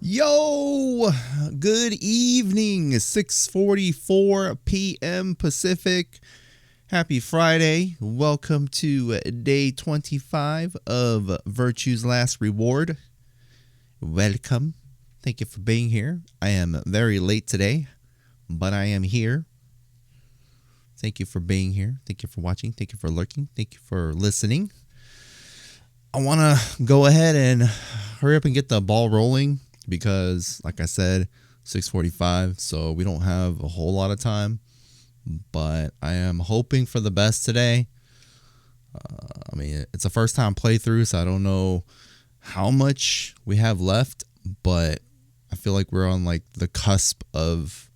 Yo, good evening, 6:44 p.m. Pacific. Happy Friday. Welcome to day 25 of Virtue's Last Reward. Welcome. Thank you for being here. I am very late today, but I am here. Thank you for being here. Thank you for watching. Thank you for lurking. Thank you for listening. I want to go ahead and hurry up and get the ball rolling because, like I said, 6:45, so we don't have a whole lot of time, but I am hoping for the best today. I mean, it's a first-time playthrough, so I don't know how much we have left, but I feel like we're on like the cusp of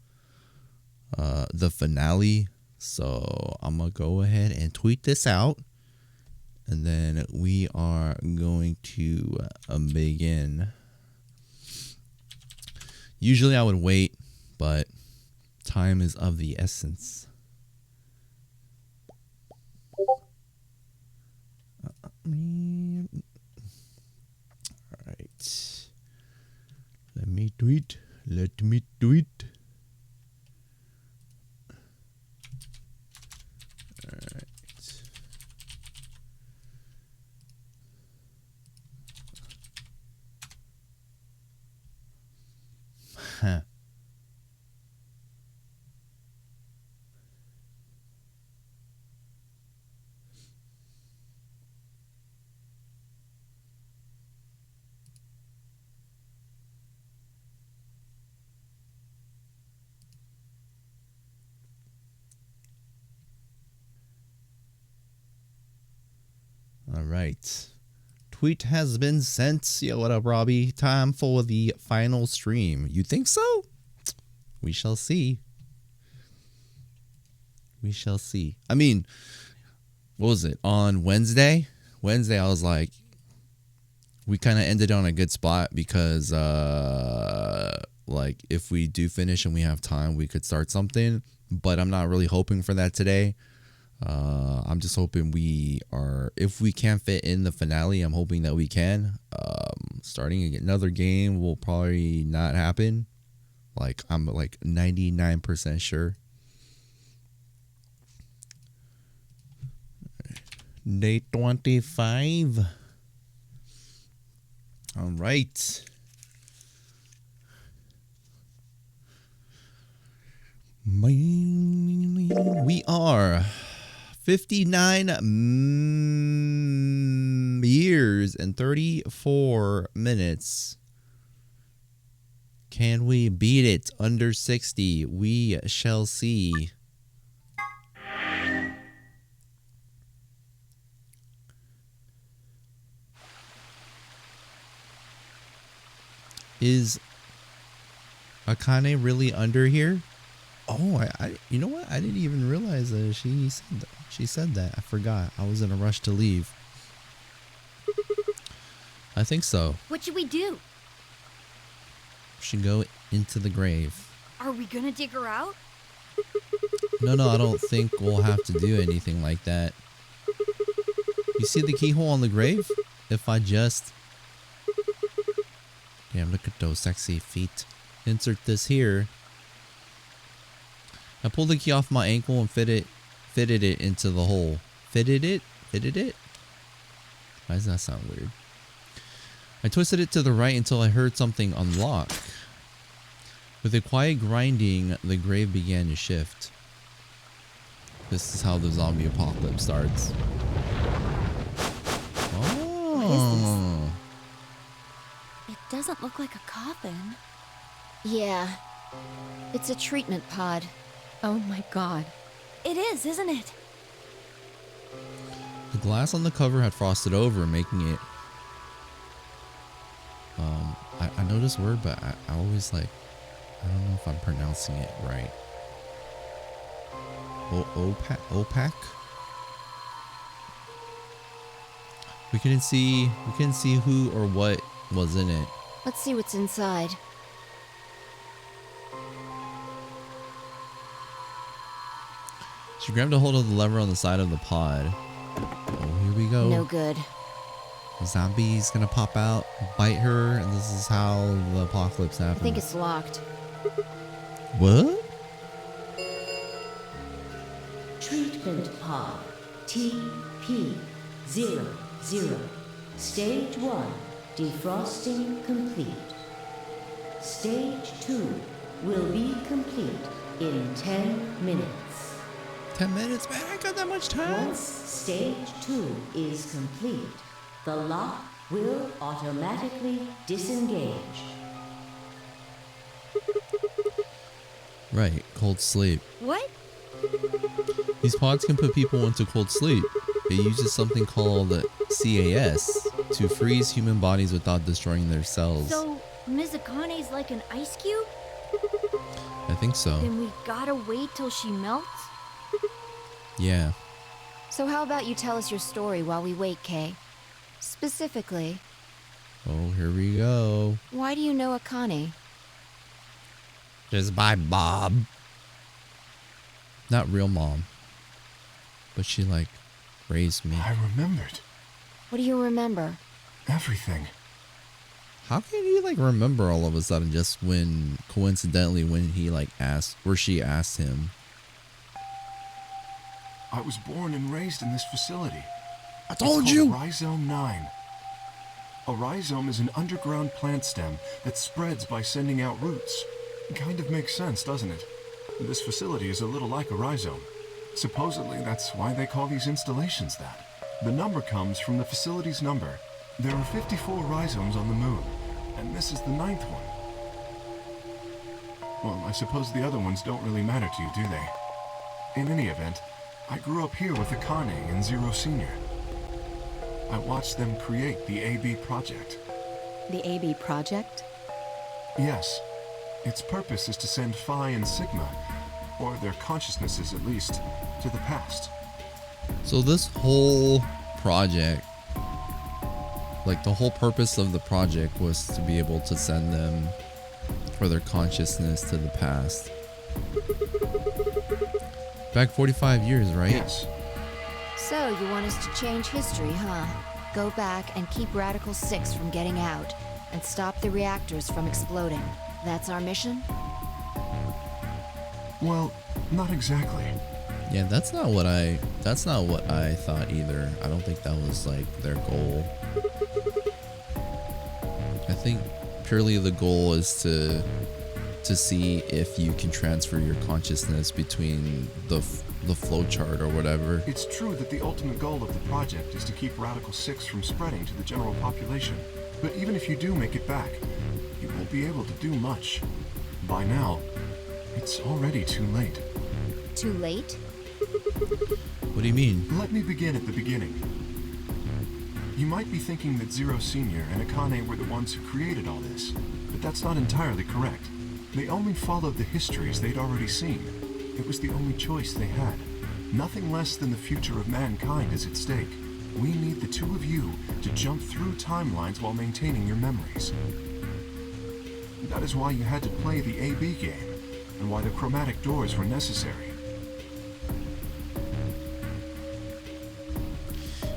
the finale, so I'm gonna go ahead and tweet this out, and then we are going to begin. Usually I would wait, but time is of the essence. All right. Let me tweet. Let me tweet. All right. Huh. All right. Tweet has been sent. Yo, what up, Robbie? Time for the final stream. You think so? We shall see. We shall see. I mean, what was it? On Wednesday? Wednesday, I was like, we kind of ended on a good spot because, like, if we do finish and we have time, we could start something. But I'm not really hoping for that today. I'm just hoping we are, if we can fit in the finale, I'm hoping that we can. Starting another game will probably not happen. Like, I'm like 99% sure. Day 25. All right. We are 59 years and 34 minutes. Can we beat it under 60? We shall see. Is Akane really under here? Oh, I you know what? I didn't even realize that she said that. I forgot. I was in a rush to leave. I think so. What should we do? Should go into the grave. Are we gonna dig her out? No, I don't think we'll have to do anything like that. You see the keyhole on the grave? If I just Damn, look at those sexy feet. Insert this here. I pulled the key off my ankle and fitted it into the hole. Fitted it? Why does that sound weird? I twisted it to the right until I heard something unlock. With a quiet grinding, the grave began to shift. This is how the zombie apocalypse starts. Oh. What is this? It doesn't look like a coffin. Yeah. It's a treatment pod. Oh my god. It is, isn't it? The glass on the cover had frosted over, making it... I know this word, but I always like... I don't know if I'm pronouncing it right. Opaque? We couldn't see who or what was in it. Let's see what's inside. She grabbed a hold of the lever on the side of the pod. Oh, here we go. No good. The zombie's gonna pop out, bite her, and this is how the apocalypse happens. I think it's locked. What? Treatment pod TP00. Stage 1 defrosting complete. Stage 2 will be complete in 10 minutes. 10 minutes, man. I got that much time. Once stage 2 is complete, the lock will automatically disengage. Right, cold sleep. What? These pods can put people into cold sleep. It uses something called CAS to freeze human bodies without destroying their cells. So, Mizakane's like an ice cube? I think so. Then we gotta wait till she melts? Yeah. So how about you tell us your story while we wait, Kay? Specifically, Oh, here we go. why do you know Akane? Just by Bob. Not real mom. But she, like, raised me. I remembered What do you remember? everything. How can you, like, remember all of a sudden just when, coincidentally, when he, like, asked, or she asked him? I was born and raised in this facility. I told It's you! called Rhizome 9. A rhizome is an underground plant stem that spreads by sending out roots. Kind of makes sense, doesn't it? This facility is a little like a rhizome. Supposedly, that's why they call these installations that. The number comes from the facility's number. There are 54 rhizomes on the moon, and this is the 9th one. Well, I suppose the other ones don't really matter to you, do they? In any event, I grew up here with Akane and Zero Senior. I watched them create the AB project. The AB project? Yes. Its purpose is to send Phi and Sigma, or their consciousnesses at least, to the past. So this whole project, like the whole purpose of the project was to be able to send them for their consciousness to the past. Back 45 years, right? Yes. So you want us to change history, huh? Go back and keep Radical 6 from getting out, and stop the reactors from exploding. That's our mission? Well, not exactly. Yeah, that's not what I thought either. I don't think that was like their goal. I think purely the goal is to see if you can transfer your consciousness between the flowchart or whatever. It's true that the ultimate goal of the project is to keep Radical 6 from spreading to the general population. But even if you do make it back, you won't be able to do much. By now, it's already too late. Too late? What do you mean? Let me begin at the beginning. You might be thinking that Zero Senior and Akane were the ones who created all this, but that's not entirely correct. They only followed the histories they'd already seen. It was the only choice they had. Nothing less than the future of mankind is at stake. We need the two of you to jump through timelines while maintaining your memories. That is why you had to play the AB game, and why the chromatic doors were necessary.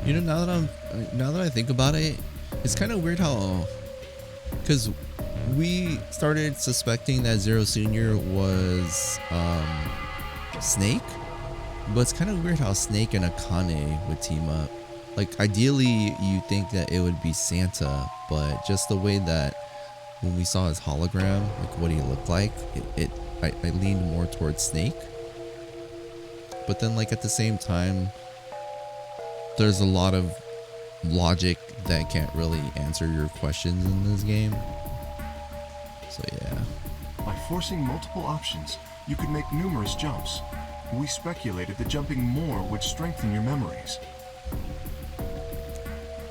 You know, now that I think about it, it's kind of weird how, because we started suspecting that Zero Senior was Snake, but it's kind of weird how Snake and Akane would team up. Like, ideally, you think that it would be Santa, but just the way that when we saw his hologram, like what he looked like, I leaned more towards Snake. But then, like, at the same time, there's a lot of logic that can't really answer your questions in this game. So yeah. By forcing multiple options, you could make numerous jumps. We speculated that jumping more would strengthen your memories.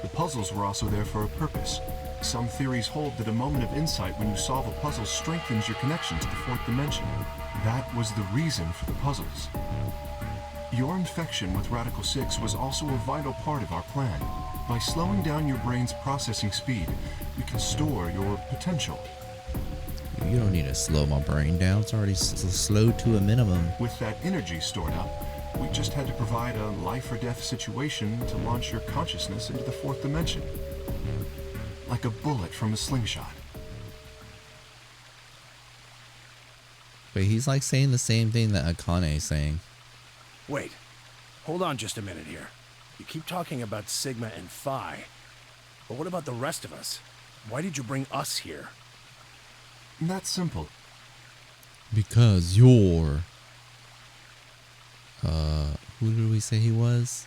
The puzzles were also there for a purpose. Some theories hold that a moment of insight when you solve a puzzle strengthens your connection to the fourth dimension. That was the reason for the puzzles. Your infection with Radical 6 was also a vital part of our plan. By slowing down your brain's processing speed, we can store your potential. You don't need to slow my brain down. It's already slowed to a minimum. With that energy stored up, we just had to provide a life or death situation to launch your consciousness into the fourth dimension. Like a bullet from a slingshot. But he's like saying the same thing that Akane is saying. Wait, hold on just a minute here. You keep talking about Sigma and Phi, but what about the rest of us? Why did you bring us here? That's simple. Because you're... who did we say he was?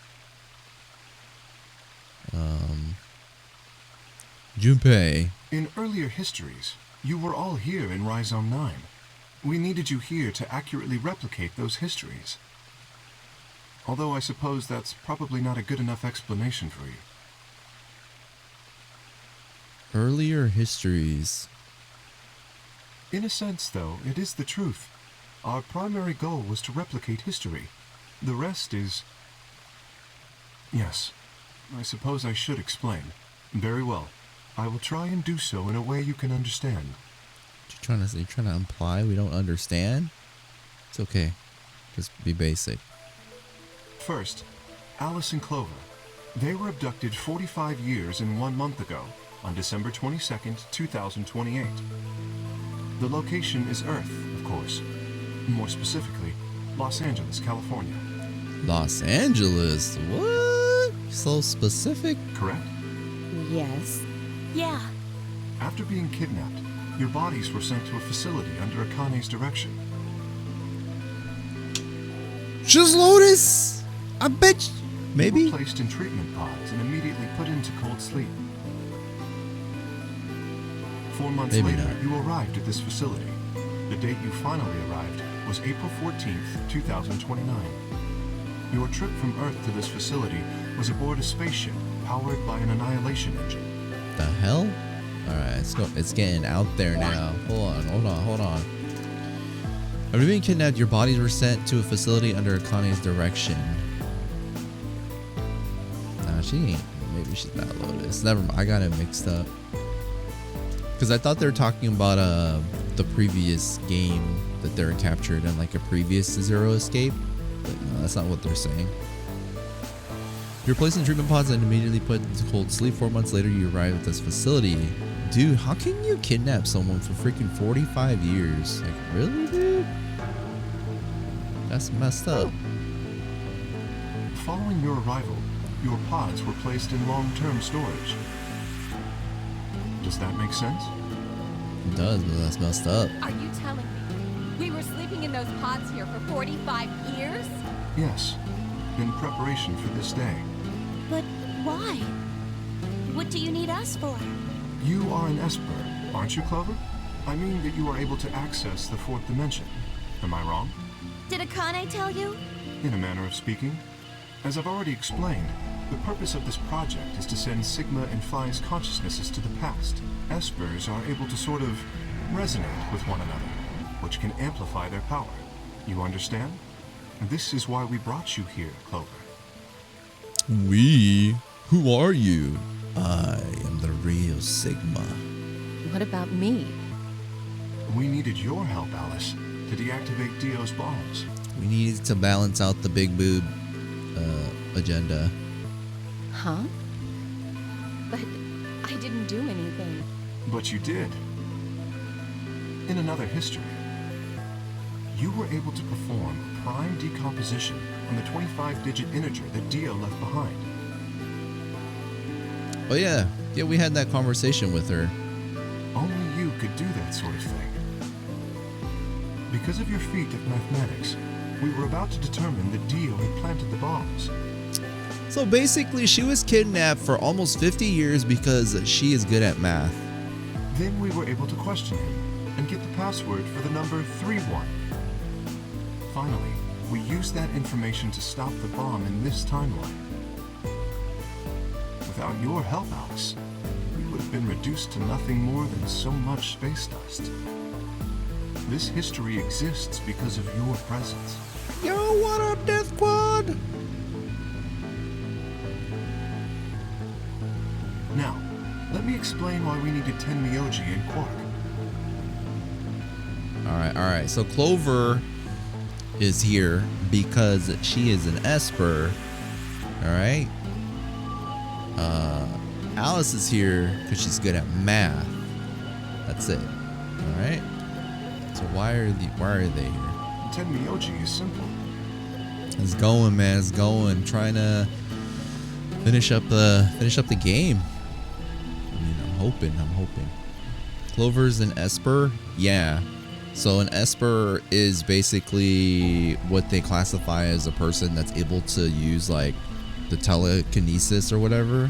Junpei. In earlier histories, you were all here in Rhizome 9. We needed you here to accurately replicate those histories. Although I suppose that's probably not a good enough explanation for you. Earlier histories. In a sense, though, it is the truth. Our primary goal was to replicate history. The rest is... Yes, I suppose I should explain. Very well. I will try and do so in a way you can understand. You're trying to imply we don't understand? It's okay. Just be basic. First, Alice and Clover. They were abducted 45 years and 1 month ago, on December 22nd, 2028. The location is Earth, of course. More specifically, Los Angeles, California. Los Angeles? What? So specific? Correct? Yes. Yeah. After being kidnapped, your bodies were sent to a facility under Akane's direction. Just Lotus? I bet you. You Maybe? were placed in treatment pods and immediately put into cold sleep. 4 months Maybe later, not. you arrived at this facility. The date you finally arrived was April 14th, 2029. Your trip from Earth to this facility was aboard a spaceship powered by an annihilation engine. The hell? Alright, let's go. It's getting out there now. Hold on. After being kidnapped, your bodies were sent to a facility under Akane's direction. Nah, she ain't. Maybe she's not Lotus. Never mind. I got it mixed up. Because I thought they were talking about the previous game that they were captured in, like a previous Zero Escape. But no, that's not what they're saying. You're placed in treatment pods and immediately put into cold sleep. 4 months later, you arrive at this facility. Dude, how can you kidnap someone for freaking 45 years? Like, really, dude? That's messed up. Following your arrival, your pods were placed in long-term storage. Does that make sense? It does, but that's messed up. Are you telling me we were sleeping in those pods here for 45 years? Yes, in preparation for this day. But why? What do you need us for? You are an Esper, aren't you, Clover? I mean that you are able to access the fourth dimension. Am I wrong? Did Akane tell you? In a manner of speaking. As I've already explained, the purpose of this project is to send Sigma and Phi's consciousnesses to the past. Espers are able to sort of resonate with one another, which can amplify their power. You understand? This is why we brought you here, Clover. We? Who are you? I am the real Sigma. What about me? We needed your help, Alice, to deactivate Dio's bombs. We needed to balance out the big boob agenda. Huh? But I didn't do anything. But you did. in another history. You were able to perform a prime decomposition on the 25-digit integer that Dio left behind. Oh yeah, we had that conversation with her. Only you could do that sort of thing. Because of your feat of mathematics, we were about to determine that Dio had planted the bombs. So basically, she was kidnapped for almost 50 years because she is good at math. Then we were able to question him and get the password for the number 31. Finally, we used that information to stop the bomb in this timeline. Without your help, Alex, we would have been reduced to nothing more than so much space dust. This history exists because of your presence. Yo, what up, Death Squad? Now, let me explain why we needed 10 Myoji and Quark. Alright. So Clover is here because she is an Esper. Alright. Alice is here because she's good at math. That's it. Alright. So why are they here? 10 Myoji is simple. It's going, man. It's going. Trying to finish up the game. I mean, I'm hoping. Clover's an Esper? Yeah. So an Esper is basically what they classify as a person that's able to use like the telekinesis or whatever.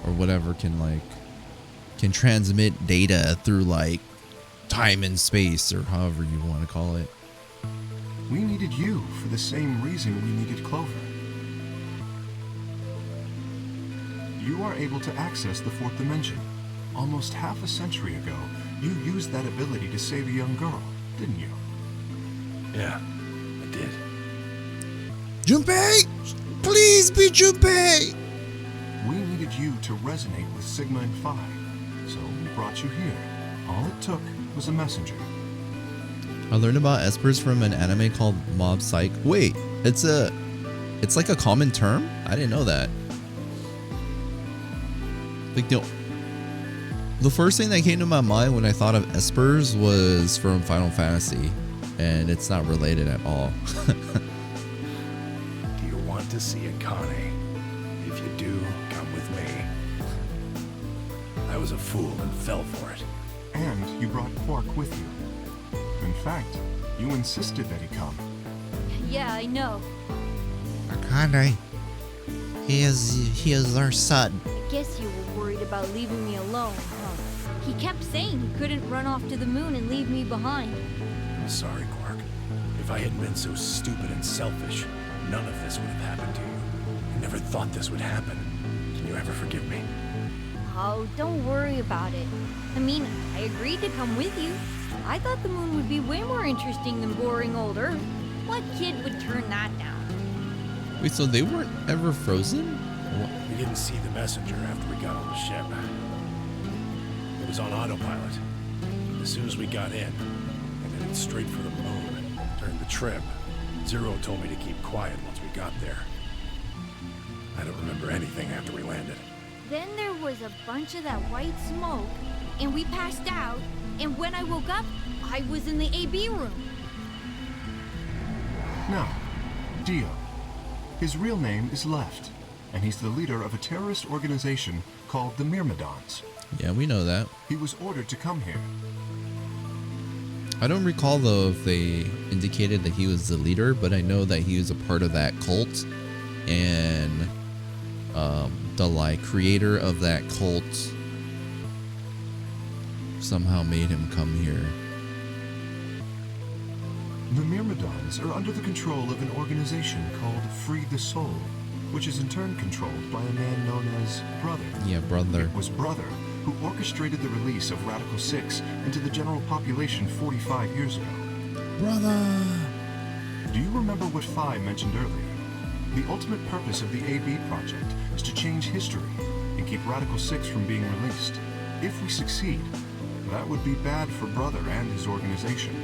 Or whatever can transmit data through like time and space or however you want to call it. We needed you for the same reason we needed Clover. You are able to access the fourth dimension. Almost half a century ago, you used that ability to save a young girl, didn't you? Yeah, I did. Junpei! Please be Junpei! We needed you to resonate with Sigma and Phi, so we brought you here. All it took was a messenger. I learned about Espers from an anime called Mob Psych. Wait, it's like a common term? I didn't know that. Like the first thing that came to my mind when I thought of Espers was from Final Fantasy, and it's not related at all. Do you want to see Akane? If you do, come with me. I was a fool and fell for it. And you brought Quark with you. In fact, you insisted that he come. Yeah, I know. Akane, he is our son. I guess you were worried about leaving me alone, huh? He kept saying he couldn't run off to the moon and leave me behind. I'm sorry, Quark. If I hadn't been so stupid and selfish, none of this would have happened to you. I never thought this would happen. Can you ever forgive me? Oh, don't worry about it. I mean, I agreed to come with you. I thought the moon would be way more interesting than boring old Earth. What kid would turn that down? Wait, so they weren't ever frozen? We didn't see the messenger after we got on the ship. It was on autopilot. As soon as we got in, and headed straight for the moon. During the trip, Zero told me to keep quiet once we got there. I don't remember anything after we landed. Then there was a bunch of that white smoke, and we passed out, and when I woke up, I was in the AB room. Now, Dio. His real name is Left, and he's the leader of a terrorist organization called the Myrmidons. Yeah, we know that. He was ordered to come here. I don't recall though if they indicated that he was the leader, but I know that he was a part of that cult, and the like creator of that cult somehow made him come here. The Myrmidons are under the control of an organization called Free the Soul, which is in turn controlled by a man known as Brother. Yeah, Brother. It was Brother who orchestrated the release of Radical 6 into the general population 45 years ago. Brother! Do you remember what Phi mentioned earlier? The ultimate purpose of the AB project is to change history and keep Radical 6 from being released. If we succeed, that would be bad for Brother and his organization.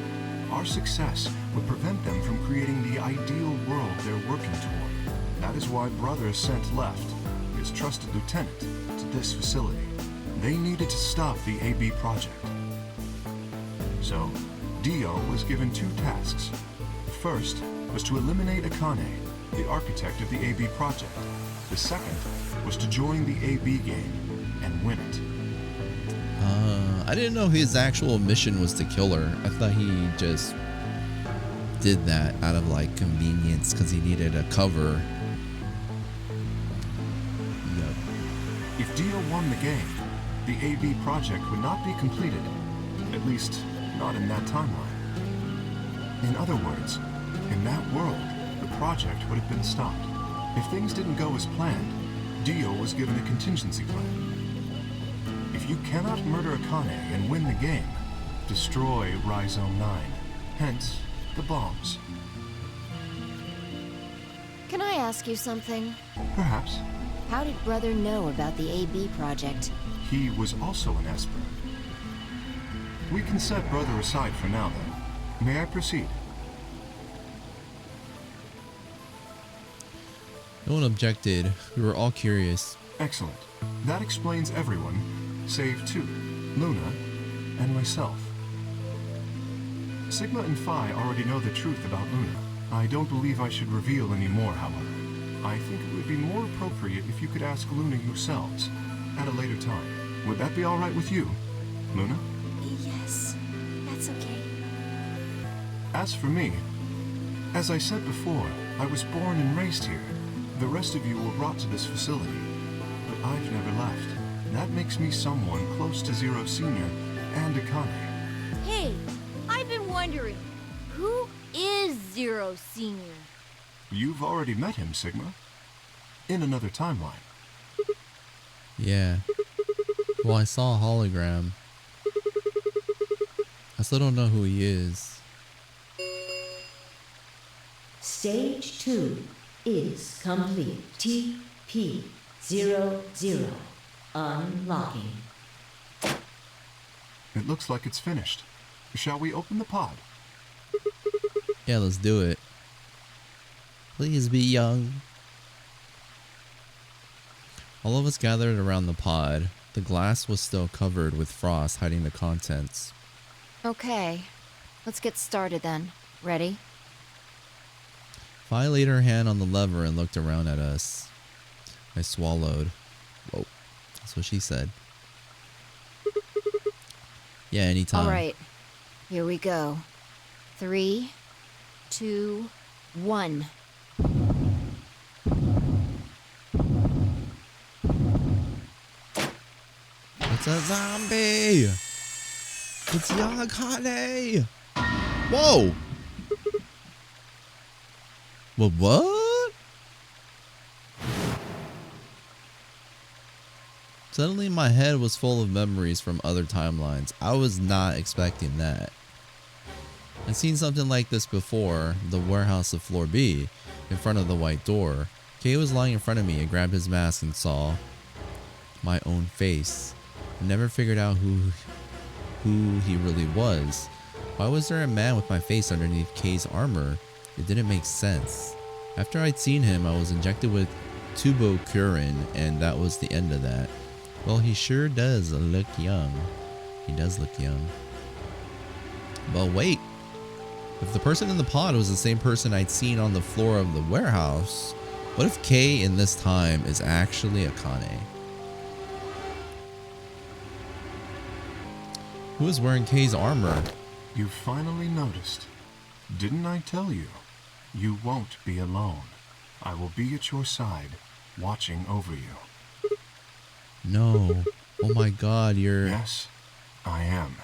Our success would prevent them from creating the ideal world they're working toward. That is why Brother sent Left, his trusted lieutenant, to this facility. They needed to stop the AB project. So, Dio was given two tasks. The first was to eliminate Akane, the architect of the AB project. The second was to join the AB game and win it. I didn't know his actual mission was to kill her. I thought he just did that out of like convenience because he needed a cover. Yep. If Dio won the game, the AB project would not be completed. At least, not in that timeline. In other words, in that world, the project would have been stopped. If things didn't go as planned, Dio was given a contingency plan. If you cannot murder Akane and win the game, destroy Rhizome 9. Hence, the bombs. Can I ask you something? Perhaps. How did Brother know about the AB project? He was also an Esper. We can set Brother aside for now, though. May I proceed? No one objected. We were all curious. Excellent. That explains everyone, save two, Luna and myself. Sigma and Phi already know the truth about Luna. I don't believe I should reveal any more, however. I think it would be more appropriate if you could ask Luna yourselves at a later time. Would that be all right with you, Luna? Yes, that's okay. As for me, as I said before, I was born and raised here. The rest of you were brought to this facility, but I've never left. That makes me someone close to Zero Senior and Akane. Hey, I've been wondering, who is Zero Senior? You've already met him, Sigma. In another timeline. Yeah. Well, I saw a hologram. I still don't know who he is. Stage 2 is complete. TP00. Unlocking. It looks like it's finished. Shall we open the pod? Yeah, let's do it. Please be young. All of us gathered around the pod. The glass was still covered with frost, hiding the contents. Okay, let's get started then. Ready? Phi laid her hand on the lever and looked around at us. I swallowed. Whoa, that's what she said. Yeah, anytime. All right, here we go. 3, 2, 1. It's a zombie! It's young Akane! Whoa! What? Suddenly my head was full of memories from other timelines. I was not expecting that. I'd seen something like this before, the warehouse of floor B, in front of the white door. Kay was lying in front of me and grabbed his mask and saw my own face. I never figured out who he really was. Why was there a man with my face underneath Kay's armor? It didn't make sense. After I'd seen him, I was injected with tubocurin, and that was the end of that. Well, he sure does look young. He does look young. But wait, if the person in the pod was the same person I'd seen on the floor of the warehouse, what if Kay in this time is actually Akane? Who is wearing Kay's armor? You finally noticed. Didn't I tell you? You won't be alone. I will be at your side, watching over you. No. Oh my god, you're... Yes, I am.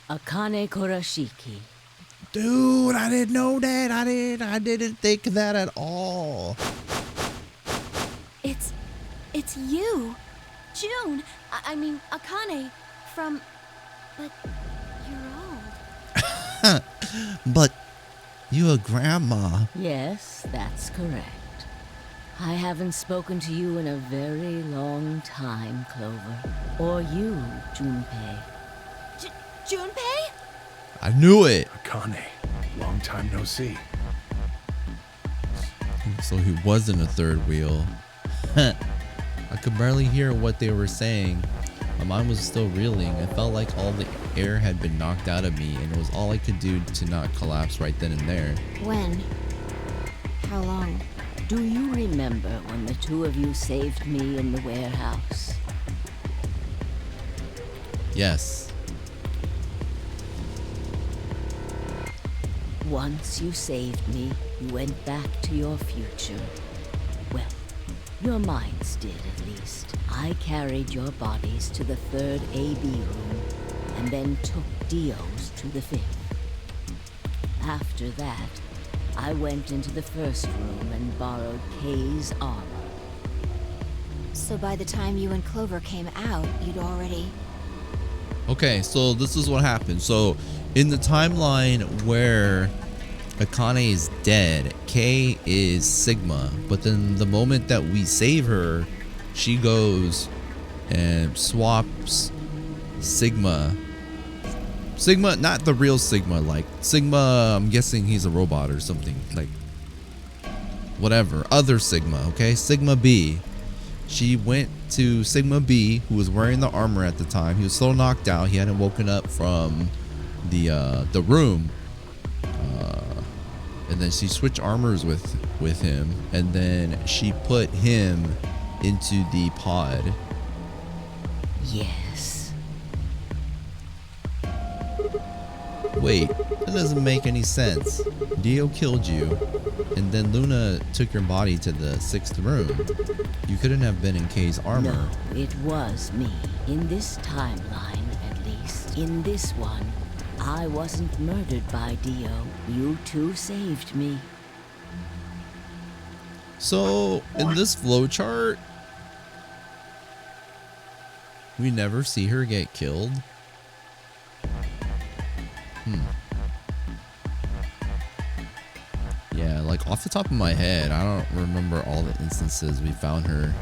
Akane Kurashiki. Dude, I didn't know that. I didn't think that at all. It's you. June. I mean, Akane from... But you're old. But you a grandma. Yes, that's correct. I haven't spoken to you in a very long time, Clover. Or you, Junpei. Junpei? I knew it. Akane, long time no see. So he wasn't a third wheel. I could barely hear what they were saying. My mind was still reeling. It felt like all the air had been knocked out of me, and it was all I could do to not collapse right then and there. When? How long? Do you remember when the two of you saved me in the warehouse? Yes. Once you saved me, you went back to your future. Well, your minds did at least. I carried your bodies to the third AB room, and then took Dio's to the fifth. After that, I went into the first room and borrowed Kay's armor. So by the time you and Clover came out, you'd already... Okay, so this is what happened. So in the timeline where Akane is dead, Kay is Sigma. But then the moment that we save her, she goes and swaps Sigma. Sigma, not the real Sigma, like Sigma, I'm guessing he's a robot or something. Like, whatever. Other Sigma, okay? Sigma B. She went to Sigma B, who was wearing the armor at the time. He was still knocked out. He hadn't woken up from the room. And then she switched armors with him. And then she put him into the pod. Yes. Wait, that doesn't make any sense. Dio killed you, and then Luna took your body to the 6th room. You couldn't have been in Kay's armor. No, it was me. In this timeline, at least. In this one, I wasn't murdered by Dio. You two saved me. So, in this flowchart, we never see her get killed. Yeah, like off the top of my head, I don't remember all the instances we found her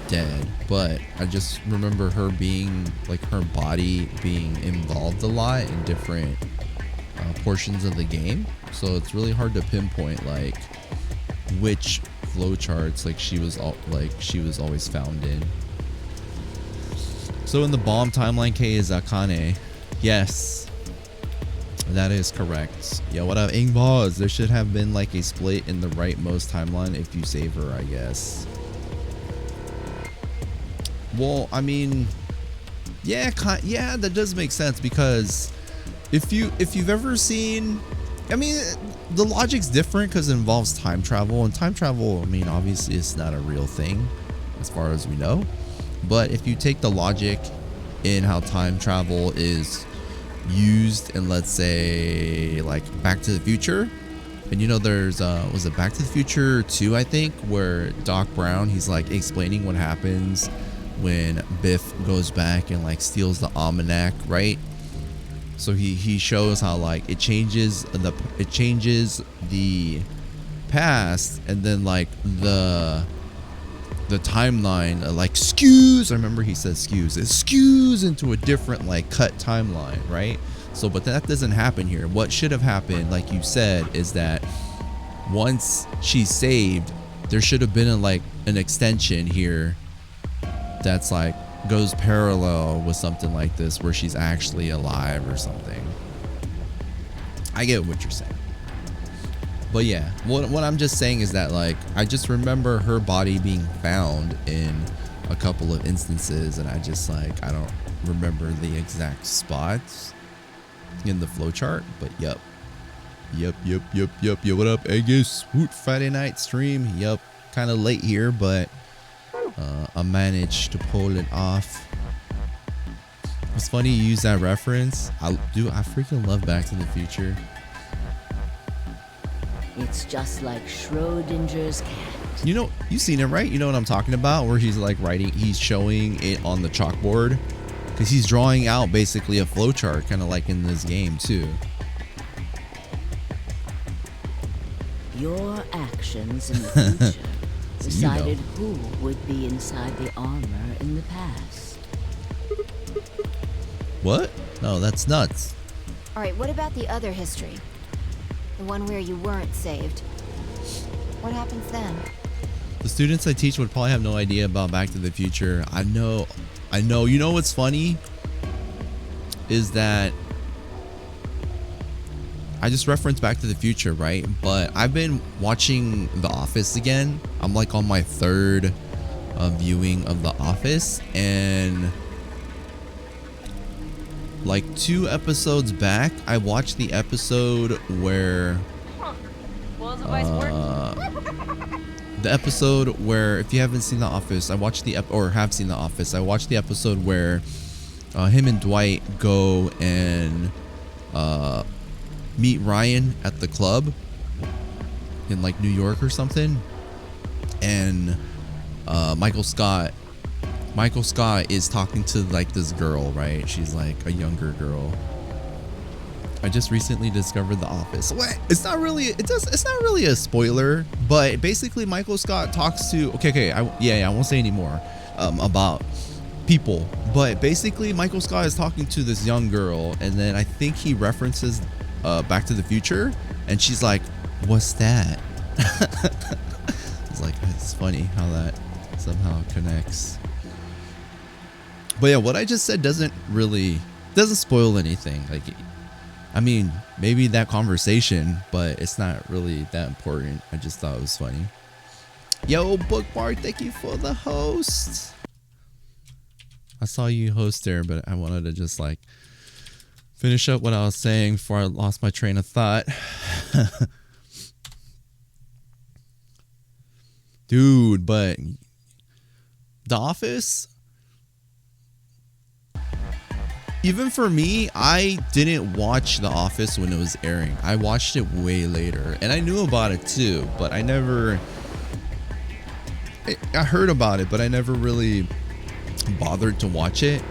dead, but I just remember her being, like, her body being involved a lot in different portions of the game. So it's really hard to pinpoint like which flowcharts like she was always found in. So in the bomb timeline, Kay is Akane. Yes, that is correct. Yeah, what up, Ingboz? There should have been like a split in the rightmost timeline if you save her, I guess. Well, I mean, yeah, that does make sense, because if you've ever seen, I mean, the logic's different because it involves time travel, and time travel, I mean, obviously it's not a real thing as far as we know. But if you take the logic in how time travel is used in, let's say, like Back to the Future, and you know there's was it Back to the Future 2, I think, where Doc Brown, he's like explaining what happens when Biff goes back and like steals the almanac, right? So he shows how like it changes the past, and then like the timeline like skews. I remember he said skews. It skews into a different like cut timeline, right? So but that doesn't happen here. What should have happened, like you said, is that once she's saved, there should have been an extension here that's like goes parallel with something like this where she's actually alive or something. I get what you're saying. But yeah, what I'm just saying is that like I just remember her body being found in a couple of instances, and I just like I don't remember the exact spots in the flowchart, but yep. What up, Angus? Woot, Friday night stream. Yep, kind of late here, but I managed to pull it off. It's funny you use that reference. I freaking love Back to the Future. It's just like Schrodinger's cat. You know, you've seen it, right? You know what I'm talking about, where he's like writing, he's showing it on the chalkboard, because he's drawing out basically a flowchart, kind of like in this game too. Your actions in the future decided who would be inside the armor in the past. What? No, that's nuts. Alright, what about the other history? The one where you weren't saved. What happens then? The students I teach would probably have no idea about Back to the Future. I know. You know what's funny? Is that I just referenced Back to the Future, right? But I've been watching The Office again. I'm like on my third viewing of The Office, and like 2 episodes back, I watched the episode where the episode where, if you haven't seen The Office, I watched the or have seen The Office, I watched the episode where him and Dwight go and meet Ryan at the club in like New York or something, and Michael Scott is talking to like this girl, right? She's like a younger girl. I just recently discovered The Office. What? It's not really a spoiler, but basically Michael Scott talks to I won't say anymore about people, but basically Michael Scott is talking to this young girl, and then I think he references Back to the Future, and she's like, "What's that?" It's like, it's funny how that somehow connects. But yeah, what I just said doesn't spoil anything. Like, I mean, maybe that conversation, but it's not really that important. I just thought it was funny. Yo, Bookmark, thank you for the host. I saw you host there, but I wanted to just like finish up what I was saying before I lost my train of thought. Dude, but The Office, even for me, I didn't watch The Office when it was airing. I watched it way later, and I knew about it too, but I heard about it, but I never really bothered to watch it.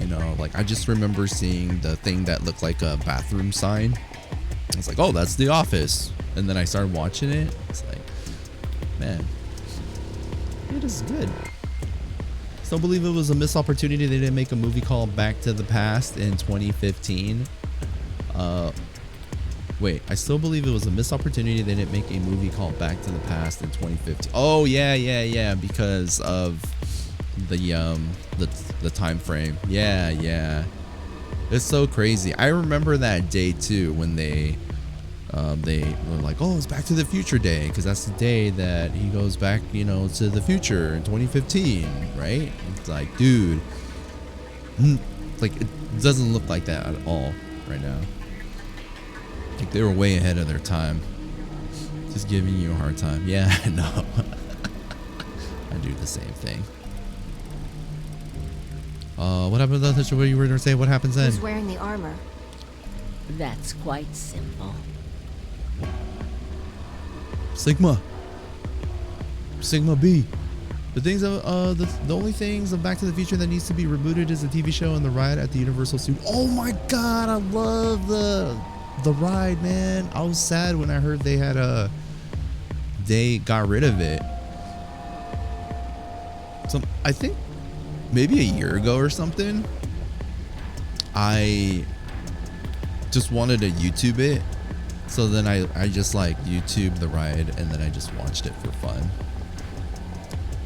You know, like I just remember seeing the thing that looked like a bathroom sign. I was like, oh, that's The Office. And then I started watching it. It's like, man, it is good. Still believe it was a missed opportunity they didn't make a movie called Back to the Past in 2015. Wait, I still believe it was a missed opportunity they didn't make a movie called Back to the Past in 2015. Oh yeah, because of the time frame. Yeah. It's so crazy. I remember that day too, when they were like, oh, it's Back to the Future Day, because that's the day that he goes back, you know, to the future in 2015, right? It's like, dude, like, it doesn't look like that at all right now. Like, they were way ahead of their time. Just giving you a hard time. Yeah, I know. I do the same thing. What happened to the, what you were going to say? What happens then? Who's wearing the armor? That's quite simple. Sigma B. The things of the only things of Back to the Future that needs to be rebooted is the TV show and the ride at the Universal Studio. Oh my god, I love the ride, man. I was sad when I heard they got rid of it. So I think maybe a year ago or something, I just wanted to YouTube it. So then I just like YouTube the ride, and then I just watched it for fun.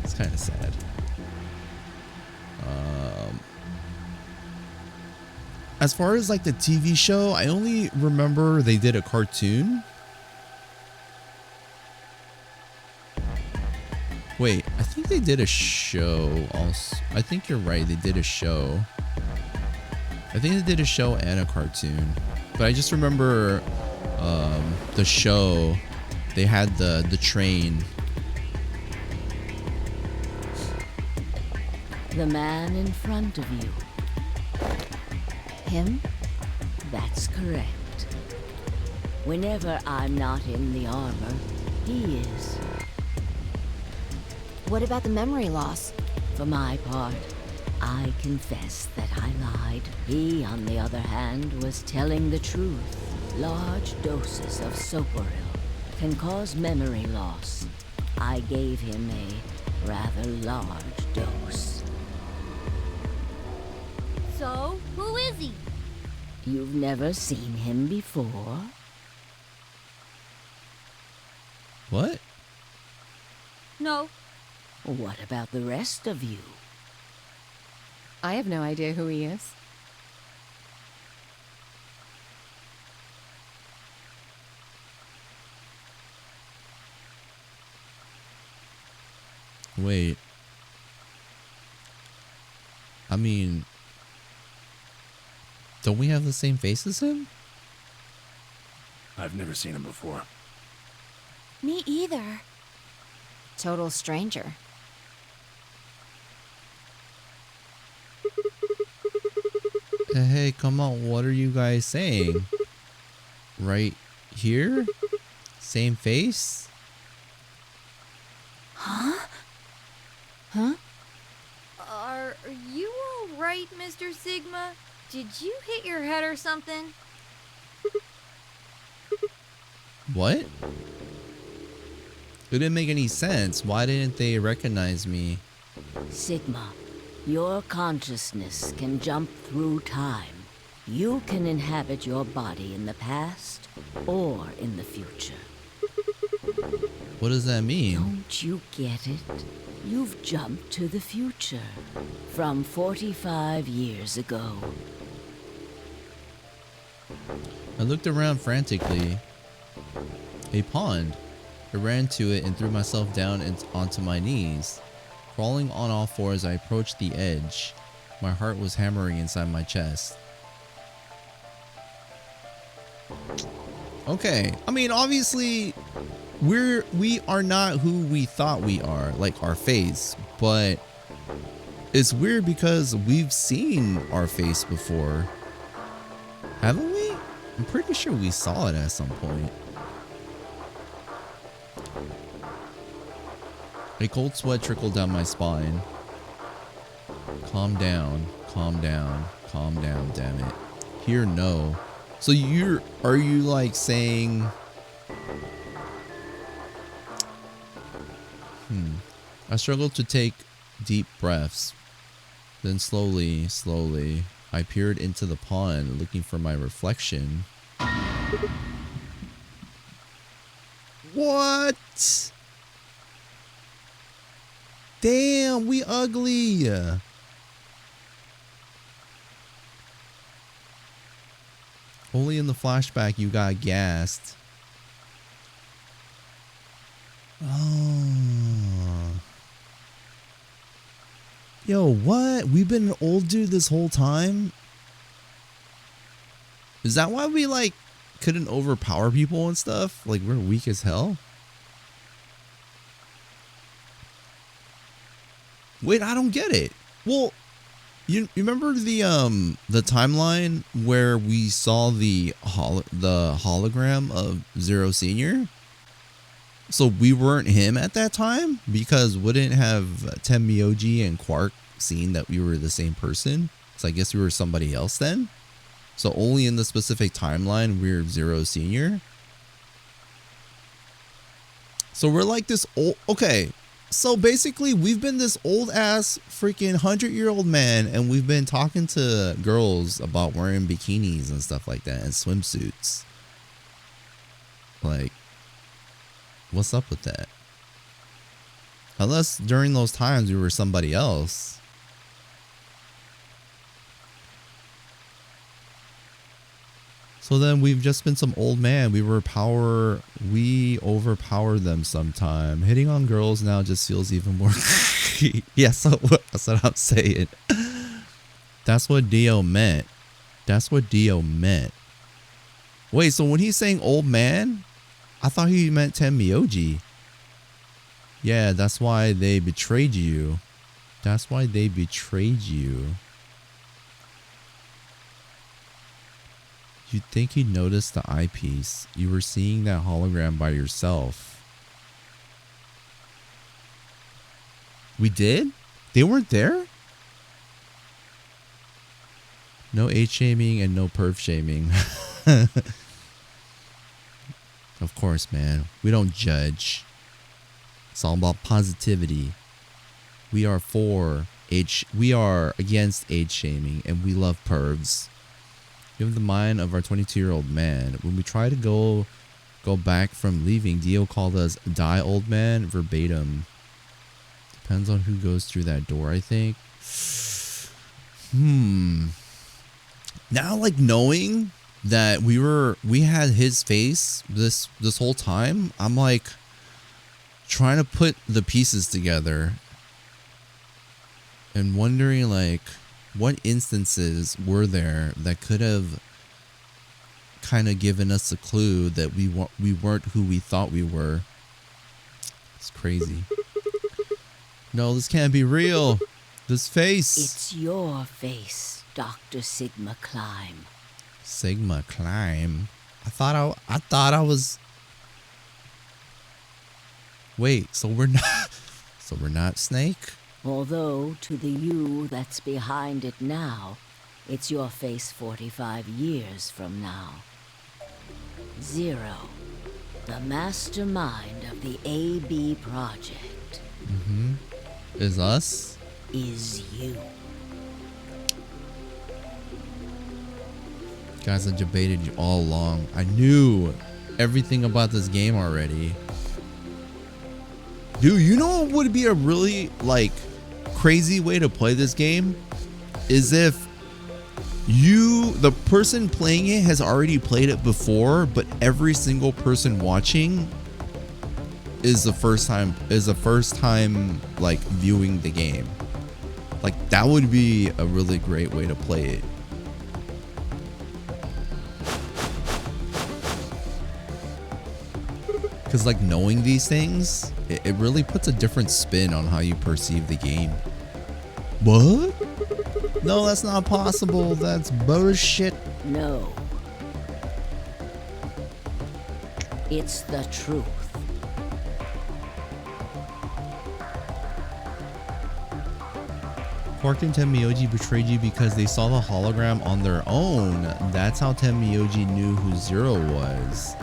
It's kind of sad. As far as like the TV show, I only remember they did a cartoon. Wait, I think they did a show also. I think you're right, they did a show. I think they did a show and a cartoon. But I just remember the show, they had the train. The man in front of you. Him? That's correct. Whenever I'm not in the armor, he is. What about the memory loss? For my part, I confess that I lied. He, on the other hand, was telling the truth. Large doses of soporil can cause memory loss. I gave him a rather large dose. So, who is he? You've never seen him before? What? No. What about the rest of you? I have no idea who he is. Wait. I mean, don't we have the same face as him? I've never seen him before. Me either. Total stranger. Hey, come on. What are you guys saying? Right here? Same face? Huh? Huh? Are you all right, Mr. Sigma? Did you hit your head or something? What? It didn't make any sense. Why didn't they recognize me? Sigma, your consciousness can jump through time. You can inhabit your body in the past or in the future. What does that mean? Don't you get it? You've jumped to the future from 45 years ago. I looked around frantically. A pond. I ran to it and threw myself down and onto my knees. Crawling on all fours, I approached the edge. My heart was hammering inside my chest. Okay, I mean, obviously, we are not who we thought we are, like our face, but it's weird because we've seen our face before, haven't we? I'm pretty sure we saw it at some point. A cold sweat trickled down my spine. Calm down, calm down, calm down, damn it. Here, no. So are you like saying, I struggled to take deep breaths. Then slowly, I peered into the pond looking for my reflection. What? Damn, we ugly. Only in the flashback you got gassed. Oh. Yo, what? We've been an old dude this whole time? Is that why we like couldn't overpower people and stuff? Like we're weak as hell? Wait, I don't get it. Well, you remember the timeline where we saw the hologram of Zero Senior? So we weren't him at that time because wouldn't have Tenmyoji and Quark seen that we were the same person? So I guess we were somebody else then. So only in the specific timeline we're Zero Senior. So we're like this old. Okay. So basically, we've been this old ass freaking 100-year-old man, and we've been talking to girls about wearing bikinis and stuff like that and swimsuits. Like, what's up with that? Unless during those times we were somebody else. So then we've just been some old man. We overpower them sometime. Hitting on girls now just feels even more. Yeah, so that's what I'm saying. That's what Dio meant. That's what Dio meant. Wait, so when he's saying old man, I thought he meant Tenmyoji. Yeah, that's why they betrayed you. That's why they betrayed you. You'd think he'd notice the eyepiece. You were seeing that hologram by yourself. We did? They weren't there? No age shaming and no perv shaming. Of course, man. We don't judge. It's all about positivity. We are against age shaming and we love pervs. You have the mind of our 22-year-old man. When we try to go Go back from leaving. Dio called us die old man verbatim. Depends on who goes through that door, I think. Now, like, knowing that we had his face this whole time, I'm like trying to put the pieces together and wondering, like, what instances were there that could have kind of given us a clue that we weren't who we thought we were. It's crazy. No, this can't be real. This face. It's your face, Dr. Sigma Climb. Sigma Climb. I thought I was. Wait, so we're not Snake? Although, to the you that's behind it now, it's your face 45 years from now. Zero, the mastermind of the AB project. Is us? Is you. Guys, I debated you all along. I knew everything about this game already. Dude, you know what would be a really, like, crazy way to play this game? Is if the person playing it has already played it before, but every single person watching is the first time like viewing the game. Like, that would be a really great way to play it. Because, like, knowing these things, it really puts a different spin on how you perceive the game. What? No, that's not possible. That's bullshit. No. It's the truth. Quark and Tenmyoji betrayed you because they saw the hologram on their own. That's how Tenmyoji knew who Zero was.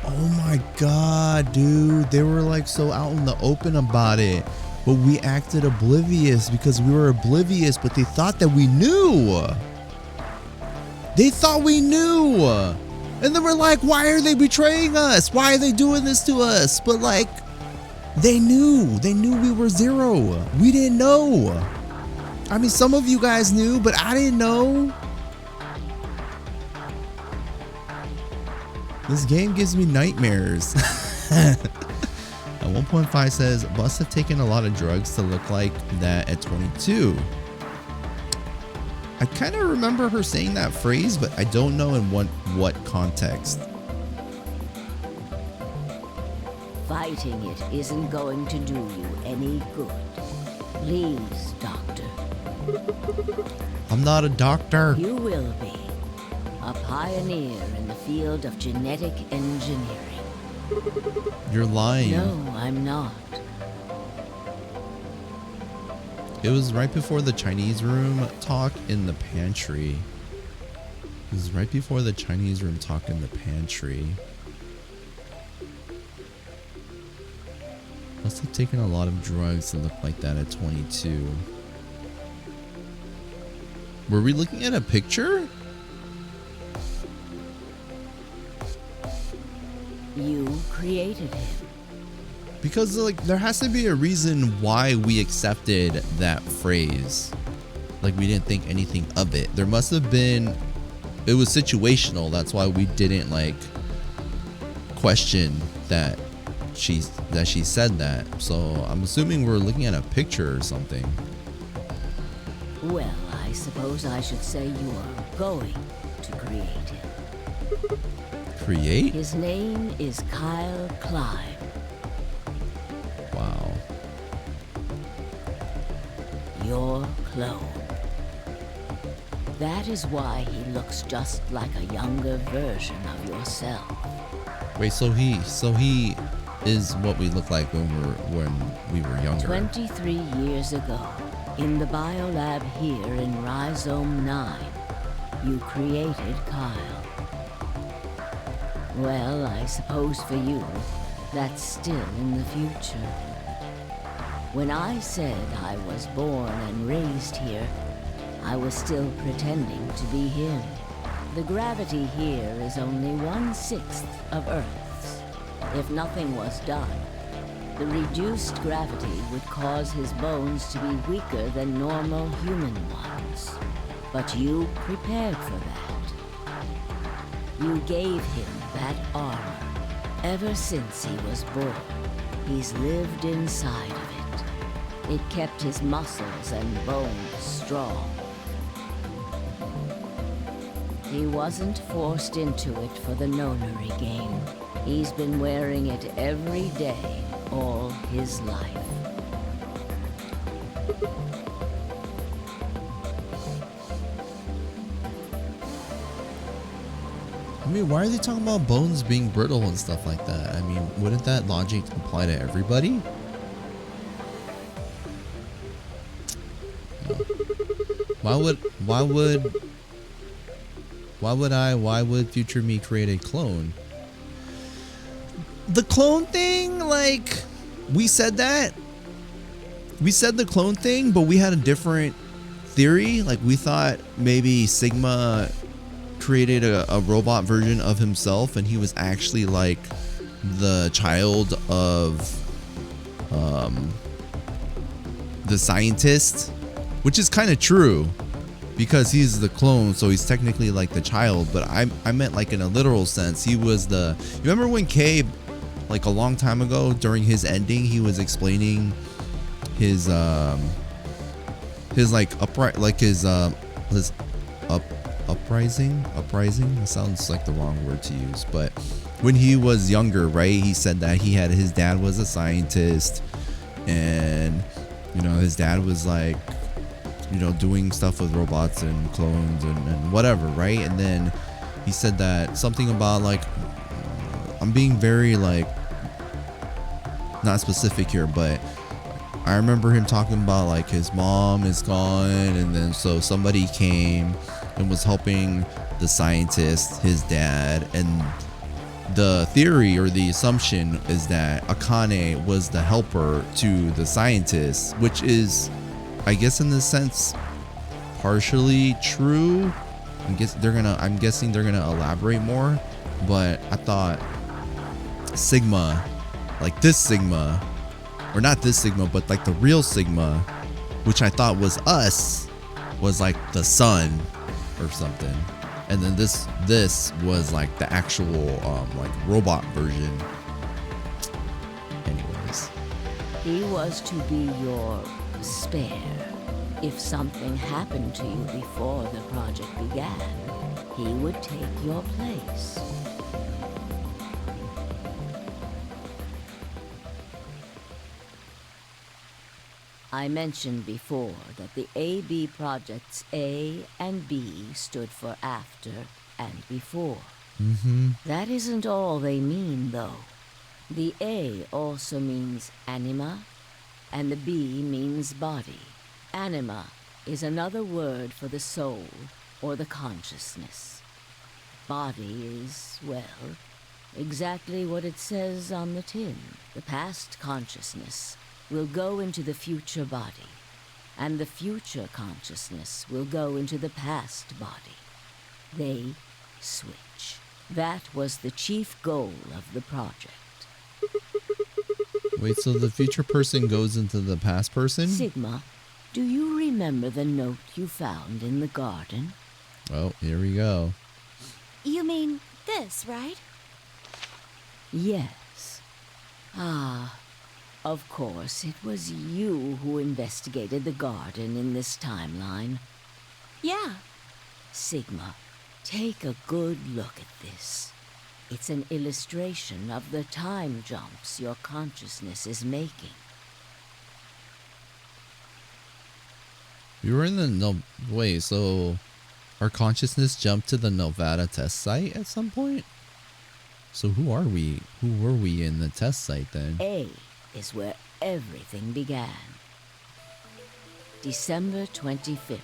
Oh my god, dude. They were like so out in the open about it. But we acted oblivious because we were oblivious, but they thought that we knew. They thought we knew. And then we're like, why are they betraying us? Why are they doing this to us? But, like, they knew we were Zero. We didn't know. I mean, some of you guys knew, but I didn't know. This game gives me nightmares. 1.5 says, must have taken a lot of drugs to look like that at 22. I kind of remember her saying that phrase, but I don't know in what context. Fighting it isn't going to do you any good. Please, Doctor. I'm not a doctor. You will be. A pioneer in the field of genetic engineering. You're lying. No, I'm not. It was right before the Chinese room talk in the pantry. It was right before the Chinese room talk in the pantry. Must have taken a lot of drugs to look like that at 22. Were we looking at a picture? You created him. Because, like, there has to be a reason why we accepted that phrase. Like, we didn't think anything of it. There must have been... It was situational. That's why we didn't, like, question that she said that. So, I'm assuming we're looking at a picture or something. Well, I suppose I should say you are going to create him. Create? His name is Kyle Climb. Wow. Your clone. That is why he looks just like a younger version of yourself. Wait, so he is what we look like when we were younger. 23 years ago, in the biolab here in Rhizome 9, you created Kyle. Well, I suppose for you, that's still in the future. When I said I was born and raised here, I was still pretending to be him. The gravity here is only 1/6 of Earth's. If nothing was done, the reduced gravity would cause his bones to be weaker than normal human ones. But you prepared for that. You gave him that armor. Ever since he was born, he's lived inside of it. It kept his muscles and bones strong. He wasn't forced into it for the Nonary game. He's been wearing it every day, all his life. I mean, why are they talking about bones being brittle and stuff like that? I mean, wouldn't that logic apply to everybody? No. Why would future me create a clone? The clone thing, like, we said that. We said the clone thing, but we had a different theory. Like, we thought maybe Sigma created a robot version of himself, and he was actually like the child of the scientist, which is kind of true because he's the clone, so he's technically like the child. But I meant like in a literal sense. He was the. You remember when Cabe, like a long time ago during his ending, he was explaining his like upright, like his uprising. That sounds like the wrong word to use, but when he was younger, right, he said that his dad was a scientist, and you know, his dad was like, you know, doing stuff with robots and clones and whatever, right? And then he said that something about like, I'm being very like not specific here, but I remember him talking about like his mom is gone, and then so somebody came and was helping the scientist, his dad, and the theory or the assumption is that Akane was the helper to the scientist, which is, I guess, in this sense, partially true. I'm guessing they're gonna elaborate more, but I thought Sigma, like this Sigma, or not this Sigma, but like the real Sigma, which I thought was us, was like the sun or something, and then this was like the actual like robot version. Anyways, He was to be your spare. If something happened to you before the project began, he would take your place. I mentioned before that the AB projects A and B stood for after and before. That isn't all they mean, though. The A also means anima, and the B means body. Anima is another word for the soul or the consciousness. Body is, well, exactly what it says on the tin. The past consciousness will go into the future body, and the future consciousness will go into the past body. They switch. That was the chief goal of the project. wait, so the future person goes into the past person? Sigma, do you remember the note you found in the garden? Oh, here we go. You mean this, right? Yes. Ah, of course, it was you who investigated the garden in this timeline. Yeah. Sigma, take a good look at this. It's an illustration of the time jumps your consciousness is making. We were in the wait, so our consciousness jumped to the Nevada test site at some point? So who are we? Who were we in the test site then? A is where everything began. December 25th,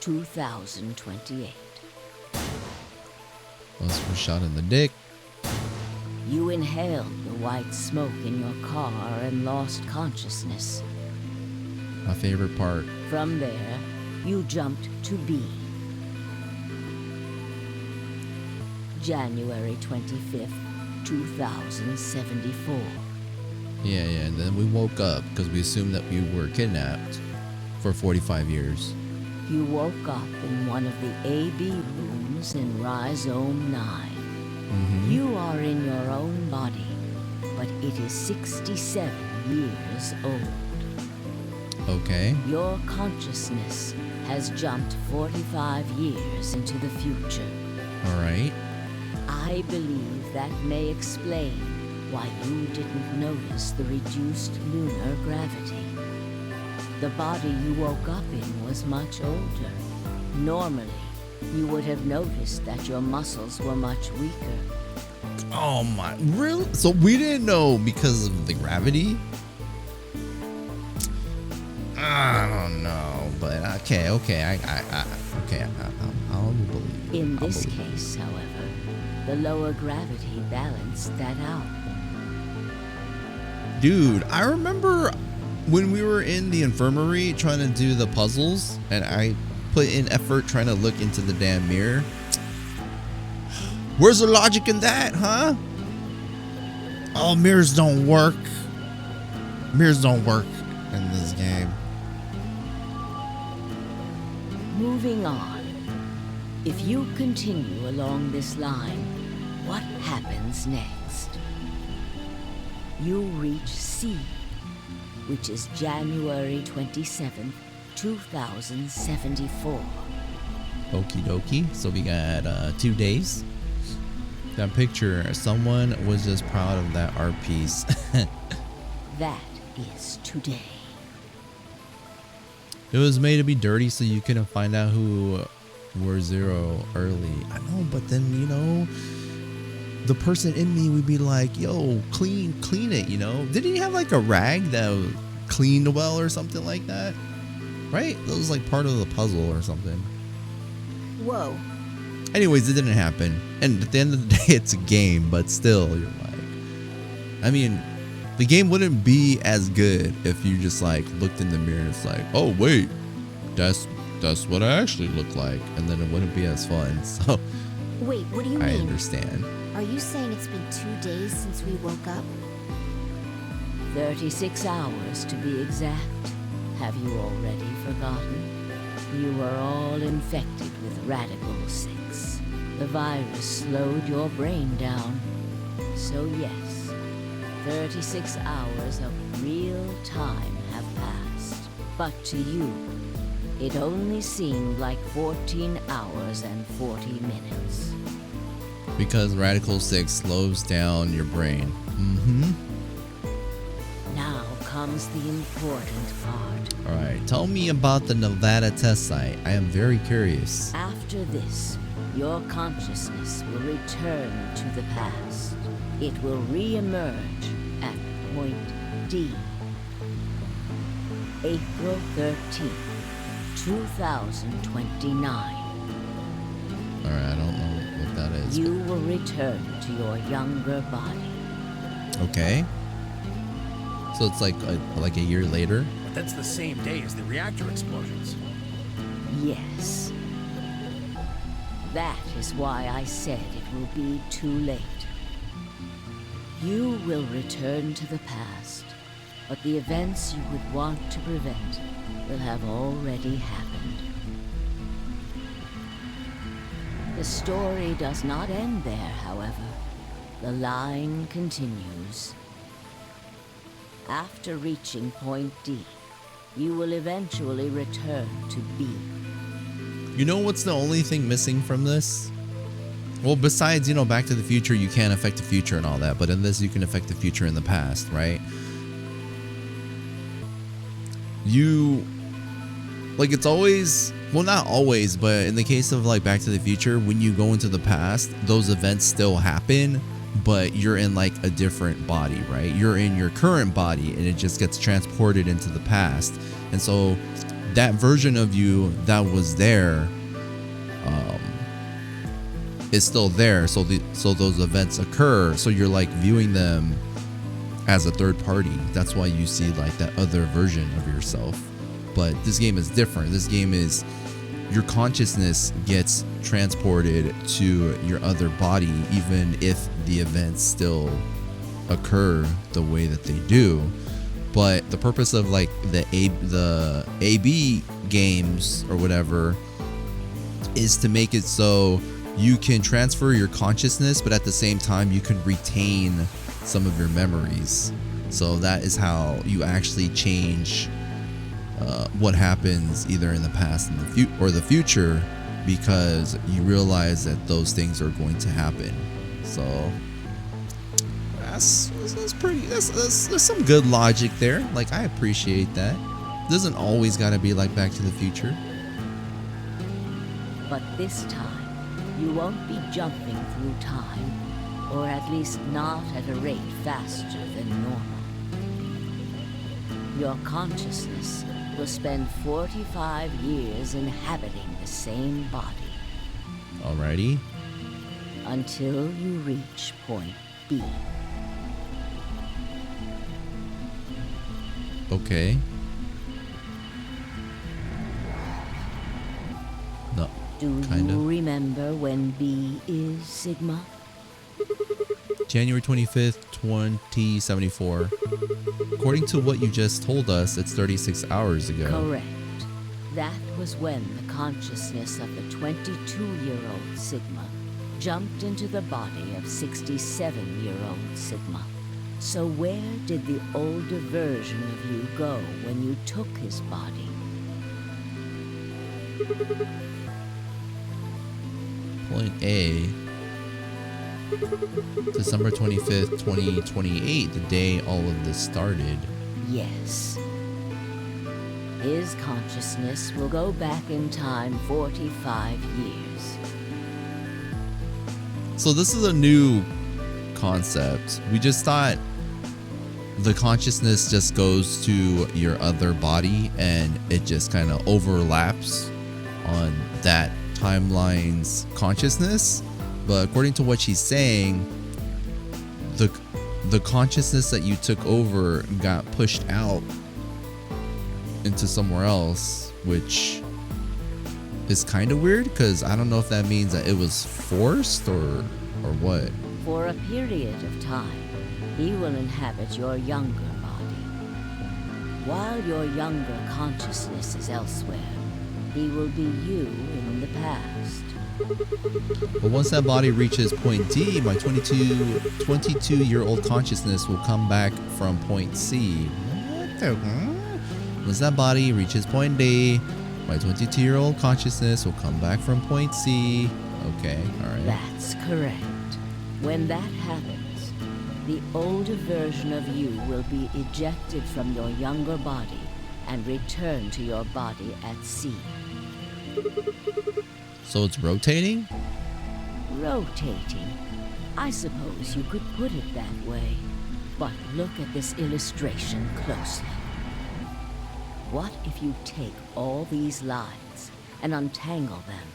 2028. Unless we're shot in the dick. You inhaled the white smoke in your car and lost consciousness. My favorite part. From there, you jumped to B. January 25th, 2074. Yeah, and then we woke up because we assumed that we were kidnapped for 45 years. You woke up in one of the AB rooms in Rhizome 9. You are in your own body, but it is 67 years old. Okay. Your consciousness has jumped 45 years into the future. All right. I believe that may explain why you didn't notice the reduced lunar gravity. The body you woke up in was much older. Normally, you would have noticed that your muscles were much weaker. Oh my, really? So we didn't know because of the gravity? I don't know, but okay, I'll believe it. In this case, however, the lower gravity balanced that out. Dude, I remember when we were in the infirmary trying to do the puzzles, and I put in effort trying to look into the damn mirror. Where's the logic in that, huh? Oh, mirrors don't work. Mirrors don't work in this game. Moving on. If you continue along this line, what happens next? You reach C, which is January 27th, 2074. Okie dokie. So we got 2 days. That picture, someone was just proud of that art piece. That is today. It was made to be dirty so you couldn't find out who were Zero early. I know, but then, you know, the person in me would be like, yo, clean it, you know? Didn't he have like a rag that cleaned well or something like that? Right? That was like part of the puzzle or something. Whoa. Anyways, it didn't happen. And at the end of the day, it's a game, but still, you're like, I mean, the game wouldn't be as good if you just like looked in the mirror and it's like, oh wait, that's what I actually look like, and then it wouldn't be as fun. So Wait, what do you I mean? understand. Are you saying it's been 2 days since we woke up? 36 hours to be exact. Have you already forgotten? You were all infected with Radical 6. The virus slowed your brain down. So yes, 36 hours of real time have passed. But to you, it only seemed like 14 hours and 40 minutes. Because Radical 6 slows down your brain. Now comes the important part. Alright, tell me about the Nevada test site. I am very curious. After this, your consciousness will return to the past. It will re-emerge at point D. April 13th, 2029. Alright, I don't know what that is. You will return to your younger body. Okay. So it's like a year later? But that's the same day as the reactor explosions. Yes. That is why I said it will be too late. You will return to the past, but the events you would want to prevent will have already happened. The story does not end there, however. The line continues. After reaching point D, you will eventually return to B. You know what's the only thing missing from this? Well, besides, you know, Back to the Future, you can't affect the future and all that, but in this, you can affect the future in the past, right? Like, it's always, well, not always, but in the case of, like, Back to the Future, when you go into the past, those events still happen, but you're in, like, a different body, right? You're in your current body, and it just gets transported into the past. And so, that version of you that was there is still there, so those events occur, so you're like viewing them as a third party. That's why you see like that other version of yourself. But this game is different. This game is your consciousness gets transported to your other body, even if the events still occur the way that they do. But the purpose of like the AB games or whatever is to make it so you can transfer your consciousness, but at the same time you can retain some of your memories. So that is how you actually change what happens either in the past and the future, because you realize that those things are going to happen. So that's pretty. There's some good logic there. Like, I appreciate that. Doesn't always gotta be like Back to the Future. But this time, you won't be jumping through time, or at least not at a rate faster than normal. Your consciousness will spend 45 years inhabiting the same body. Alrighty. Until you reach point B. Okay. No. Do Kinda. you remember when B is, Sigma? January 25th, 2074. According to what you just told us, it's 36 hours ago. Correct. That was when the consciousness of the 22-year-old Sigma jumped into the body of 67-year-old Sigma. So where did the older version of you go when you took his body? Point A. December 25th, 2028, the day all of this started. Yes. His consciousness will go back in time 45 years. So this is a new concept. We just thought the consciousness just goes to your other body and it just kind of overlaps on that timeline's consciousness. But according to what she's saying, the consciousness that you took over got pushed out into somewhere else, which is kind of weird, because I don't know if that means that it was forced or what. For a period of time, he will inhabit your younger body. While your younger consciousness is elsewhere, he will be you in the past. But once that body reaches point D, my 22-year-old consciousness will come back from point C. What the? Once that body reaches point D, my 22-year-old consciousness will come back from point C. Okay, alright. That's correct. When that happens, the older version of you will be ejected from your younger body and return to your body at C. So it's rotating? Rotating. I suppose you could put it that way. But look at this illustration closely. What if you take all these lines and untangle them?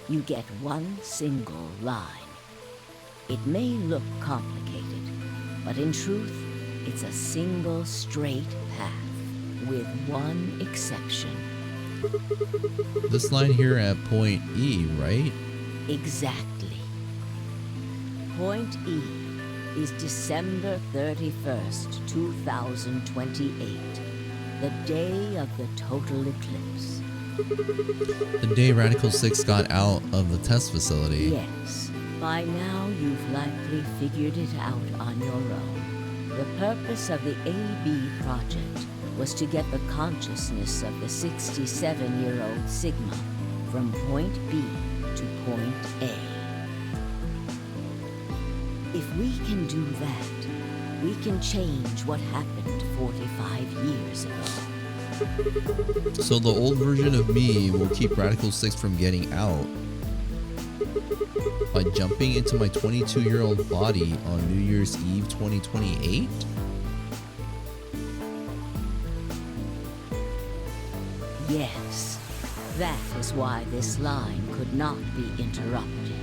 You get one single line. It may look complicated, but in truth, it's a single straight path, with one exception. This line here at point E, right? Exactly. Point E is December 31st, 2028, the day of the total eclipse. The day Radical 6 got out of the test facility. Yes. By now, you've likely figured it out on your own. The purpose of the AB project was to get the consciousness of the 67-year-old Sigma from point B to point A. If we can do that, we can change what happened 45 years ago. So the old version of me will keep Radical 6 from getting out by jumping into my 22-year-old body on New Year's Eve 2028? Yes, that is why this line could not be interrupted.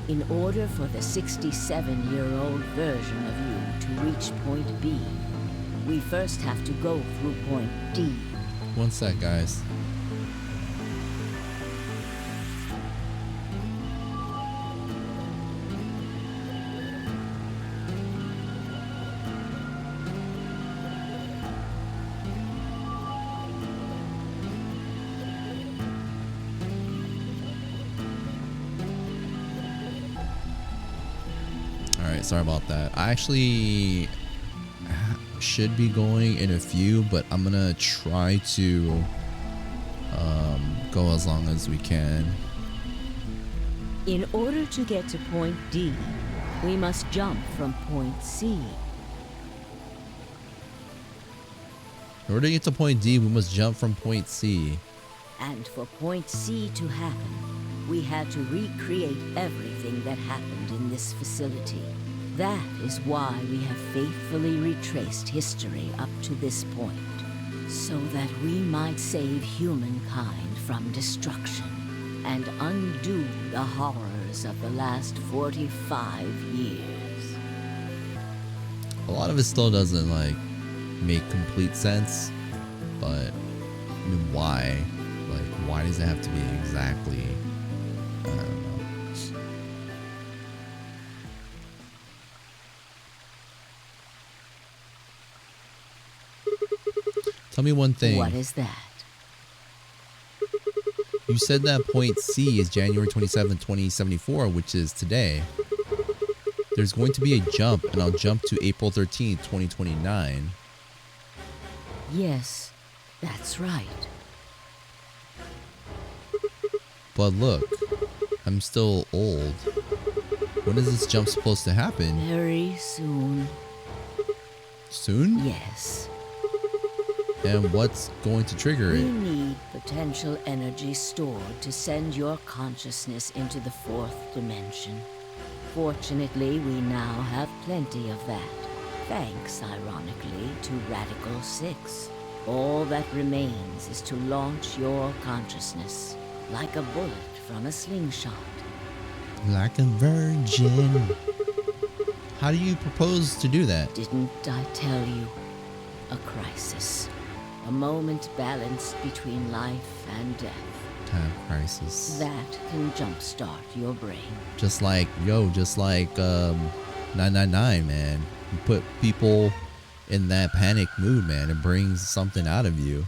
In order for the 67-year-old version of you to reach point B, we first have to go through point D. One sec, guys. Alright, sorry about that. I actually should be going in a few, but I'm gonna try to go as long as we can. In order to get to point D, we must jump from point C. In order to get to point D, we must jump from point C. And for point C to happen, we had to recreate everything that happened in this facility. That is why we have faithfully retraced history up to this point, so that we might save humankind from destruction and undo the horrors of the last 45 years. A lot of it still doesn't like make complete sense, but I mean, why? Like, why does it have to be exactly? I don't know. Tell me one thing. What is that? You said that point C is January 27, 2074, which is today. There's going to be a jump, and I'll jump to April 13th, 2029. Yes, that's right. But look, I'm still old. When is this jump supposed to happen? Very soon. Soon? Yes. And what's going to trigger We it? need potential energy stored to send your consciousness into the fourth dimension. Fortunately, we now have plenty of that. Thanks, ironically, to Radical 6. All that remains is to launch your consciousness, like a bullet from a slingshot. Like a virgin. How do you propose to do that? Didn't I tell you? A crisis. A moment balanced between life and death. Time crisis. That can jumpstart your brain. Just like 999, man. You put people in that panic mood, man. It brings something out of you.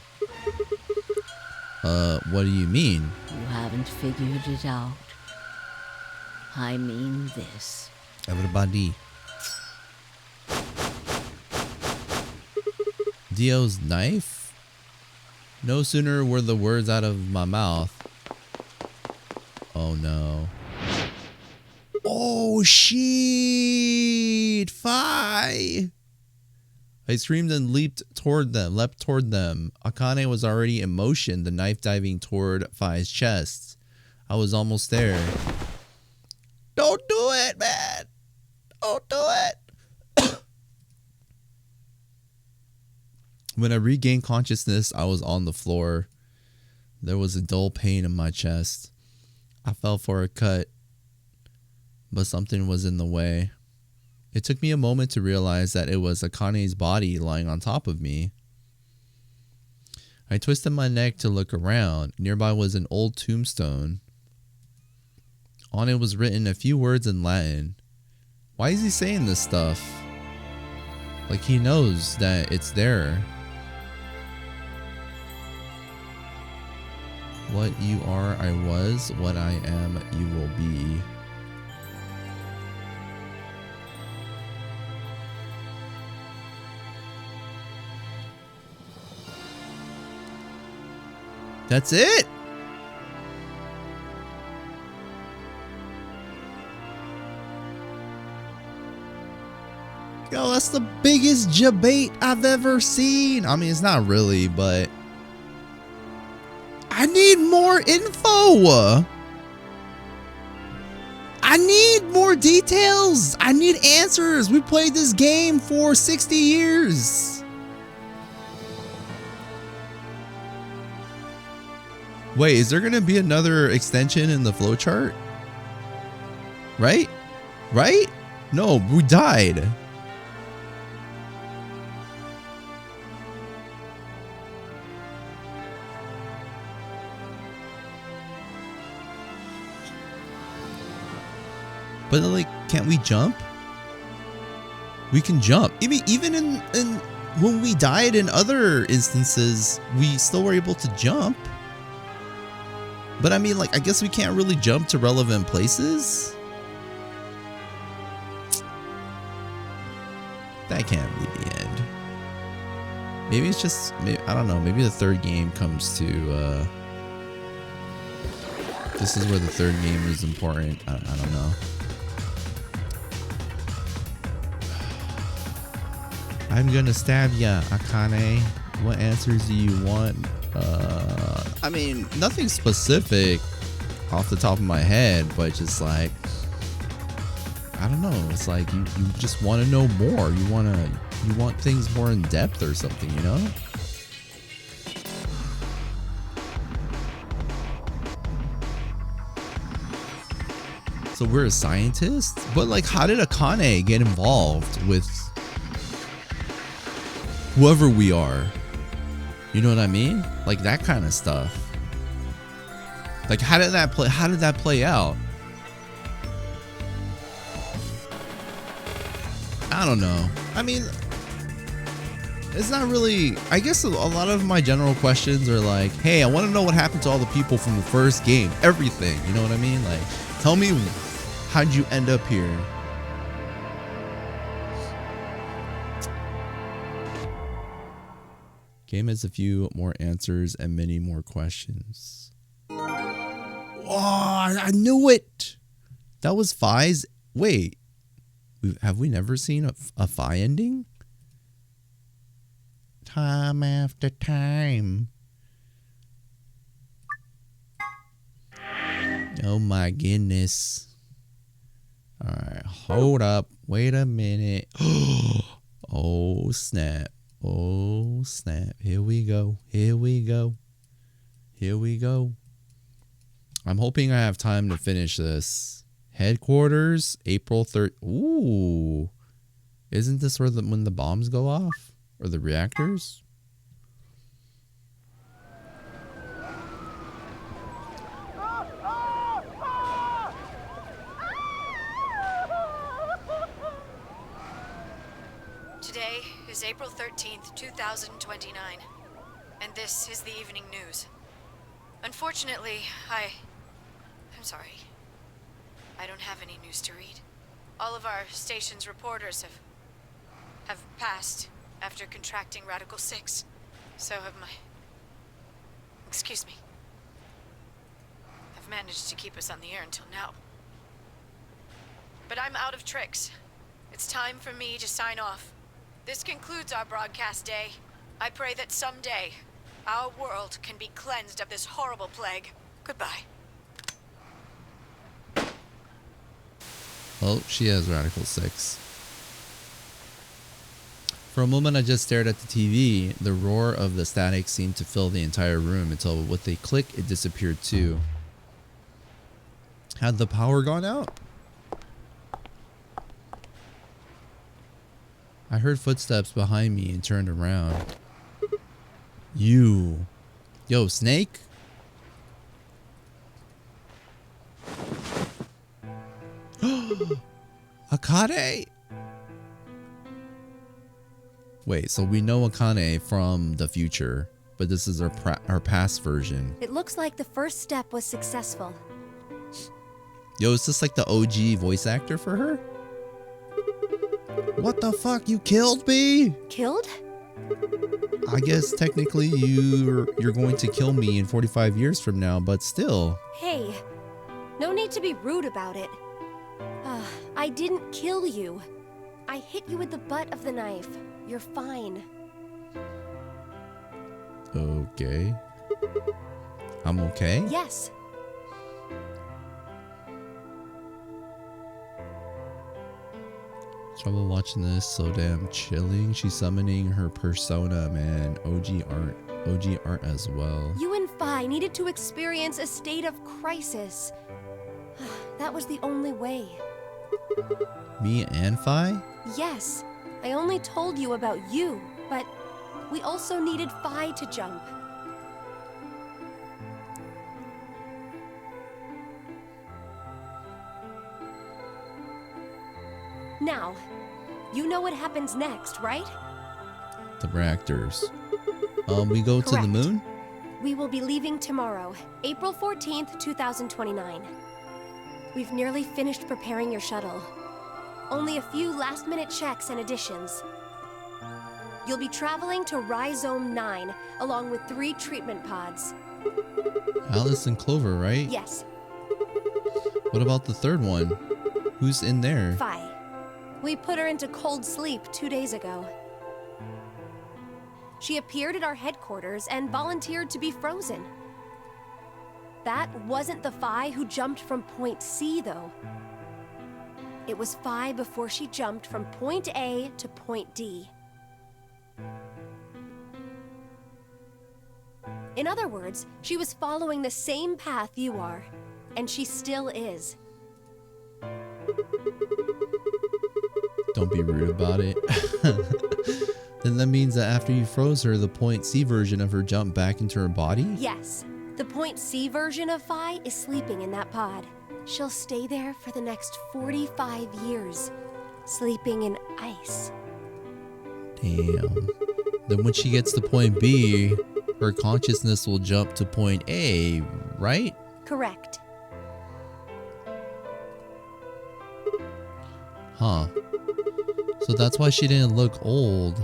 What do you mean? You haven't figured it out. I mean this. Everybody. Dio's knife? No sooner were the words out of my mouth. Oh no. Oh shit! Fi! I screamed and leapt toward them. Akane was already in motion, the knife diving toward Fi's chest. I was almost there. Don't do it, man! Don't do it! When I regained consciousness, I was on the floor. There was a dull pain in my chest. I fell for a cut, but something was in the way. It took me a moment to realize that it was Akane's body lying on top of me. I twisted my neck to look around. Nearby was an old tombstone. On it was written a few words in Latin. Why is he saying this stuff? Like he knows that it's there. What you are, I was. What I am, you will be. That's it? Yo, that's the biggest debate I've ever seen. I mean, it's not really, but I need more info. I need more details. I need answers. We played this game for 60 years. Wait, is there going to be another extension in the flowchart? Right? Right? No, we died. But like, can't we jump? We can jump. Even in when we died in other instances, we still were able to jump. But I mean, like, I guess we can't really jump to relevant places. That can't be the end. Maybe it's just, I don't know, maybe the third game comes to, this is where the third game is important. I don't know. I'm gonna stab ya, Akane. What answers do you want? I mean, nothing specific off the top of my head, but just like, I don't know. It's like you just want to know more. You want things more in depth or something, you know? So we're a scientist? But like, how did Akane get involved with whoever we are? You know what I mean? Like that kind of stuff. Like how did that play out? I don't know. I mean, it's not really, I guess a lot of my general questions are like, hey, I want to know what happened to all the people from the first game. Everything. You know what I mean? Like, tell me, how'd you end up here? Game has a few more answers and many more questions. Oh, I knew it. That was Phi's. Wait, have we never seen a Phi ending? Time after time. Oh my goodness. All right, hold up. Wait a minute. Oh snap. Oh snap. Here we go. Here we go. Here we go. I'm hoping I have time to finish this. Headquarters, April 3rd. Ooh. Isn't this where when the bombs go off? Or the reactors? Today is April 13th, 2029. And this is the evening news. Unfortunately, I'm sorry. I don't have any news to read. All of our station's reporters have passed after contracting Radical 6. So have my... Excuse me. Have managed to keep us on the air until now. But I'm out of tricks. It's time for me to sign off. This concludes our broadcast day. I pray that someday our world can be cleansed of this horrible plague. Goodbye. Oh, she has Radical 6. For a moment, I just stared at the TV. The roar of the static seemed to fill the entire room until with a click, it disappeared too. Had the power gone out? I heard footsteps behind me and turned around. You. Yo, Snake? Akane? Wait, so we know Akane from the future, but this is our past version. It looks like the first step was successful. Yo, is this like the OG voice actor for her? What the fuck? You killed me? Killed? I guess technically you're going to kill me in 45 years from now, but still. Hey, no need to be rude about it. I didn't kill you. I hit you with the butt of the knife. You're fine. Okay. I'm okay? Yes. Trouble watching this, so damn chilling. She's summoning her persona, man. OG art as well. You and Phi needed to experience a state of crisis. That was the only way. Me and Phi? Yes, I only told you about you, but we also needed Phi to jump. Now, you know what happens next, right? The reactors. We go to the Correct. moon? We will be leaving tomorrow, April 14th, 2029. We've nearly finished preparing your shuttle. Only a few last-minute checks and additions. You'll be traveling to Rhizome 9, along with 3 treatment pods. Alice and Clover, right? Yes, What about the third one? Who's in there? Phi. We put her into cold sleep 2 days ago. She appeared at our headquarters and volunteered to be frozen. That wasn't the Phi who jumped from Point C, though. It was Phi before she jumped from Point A to Point D. In other words, she was following the same path you are, and she still is. Don't be rude about it. Then that means that after you froze her, the Point C version of her jumped back into her body? Yes, the Point C version of Phi is sleeping in that pod. She'll stay there for the next 45 years, sleeping in ice. Damn. Then when she gets to Point B, her consciousness will jump to Point A, right? Correct. Huh. So that's why she didn't look old.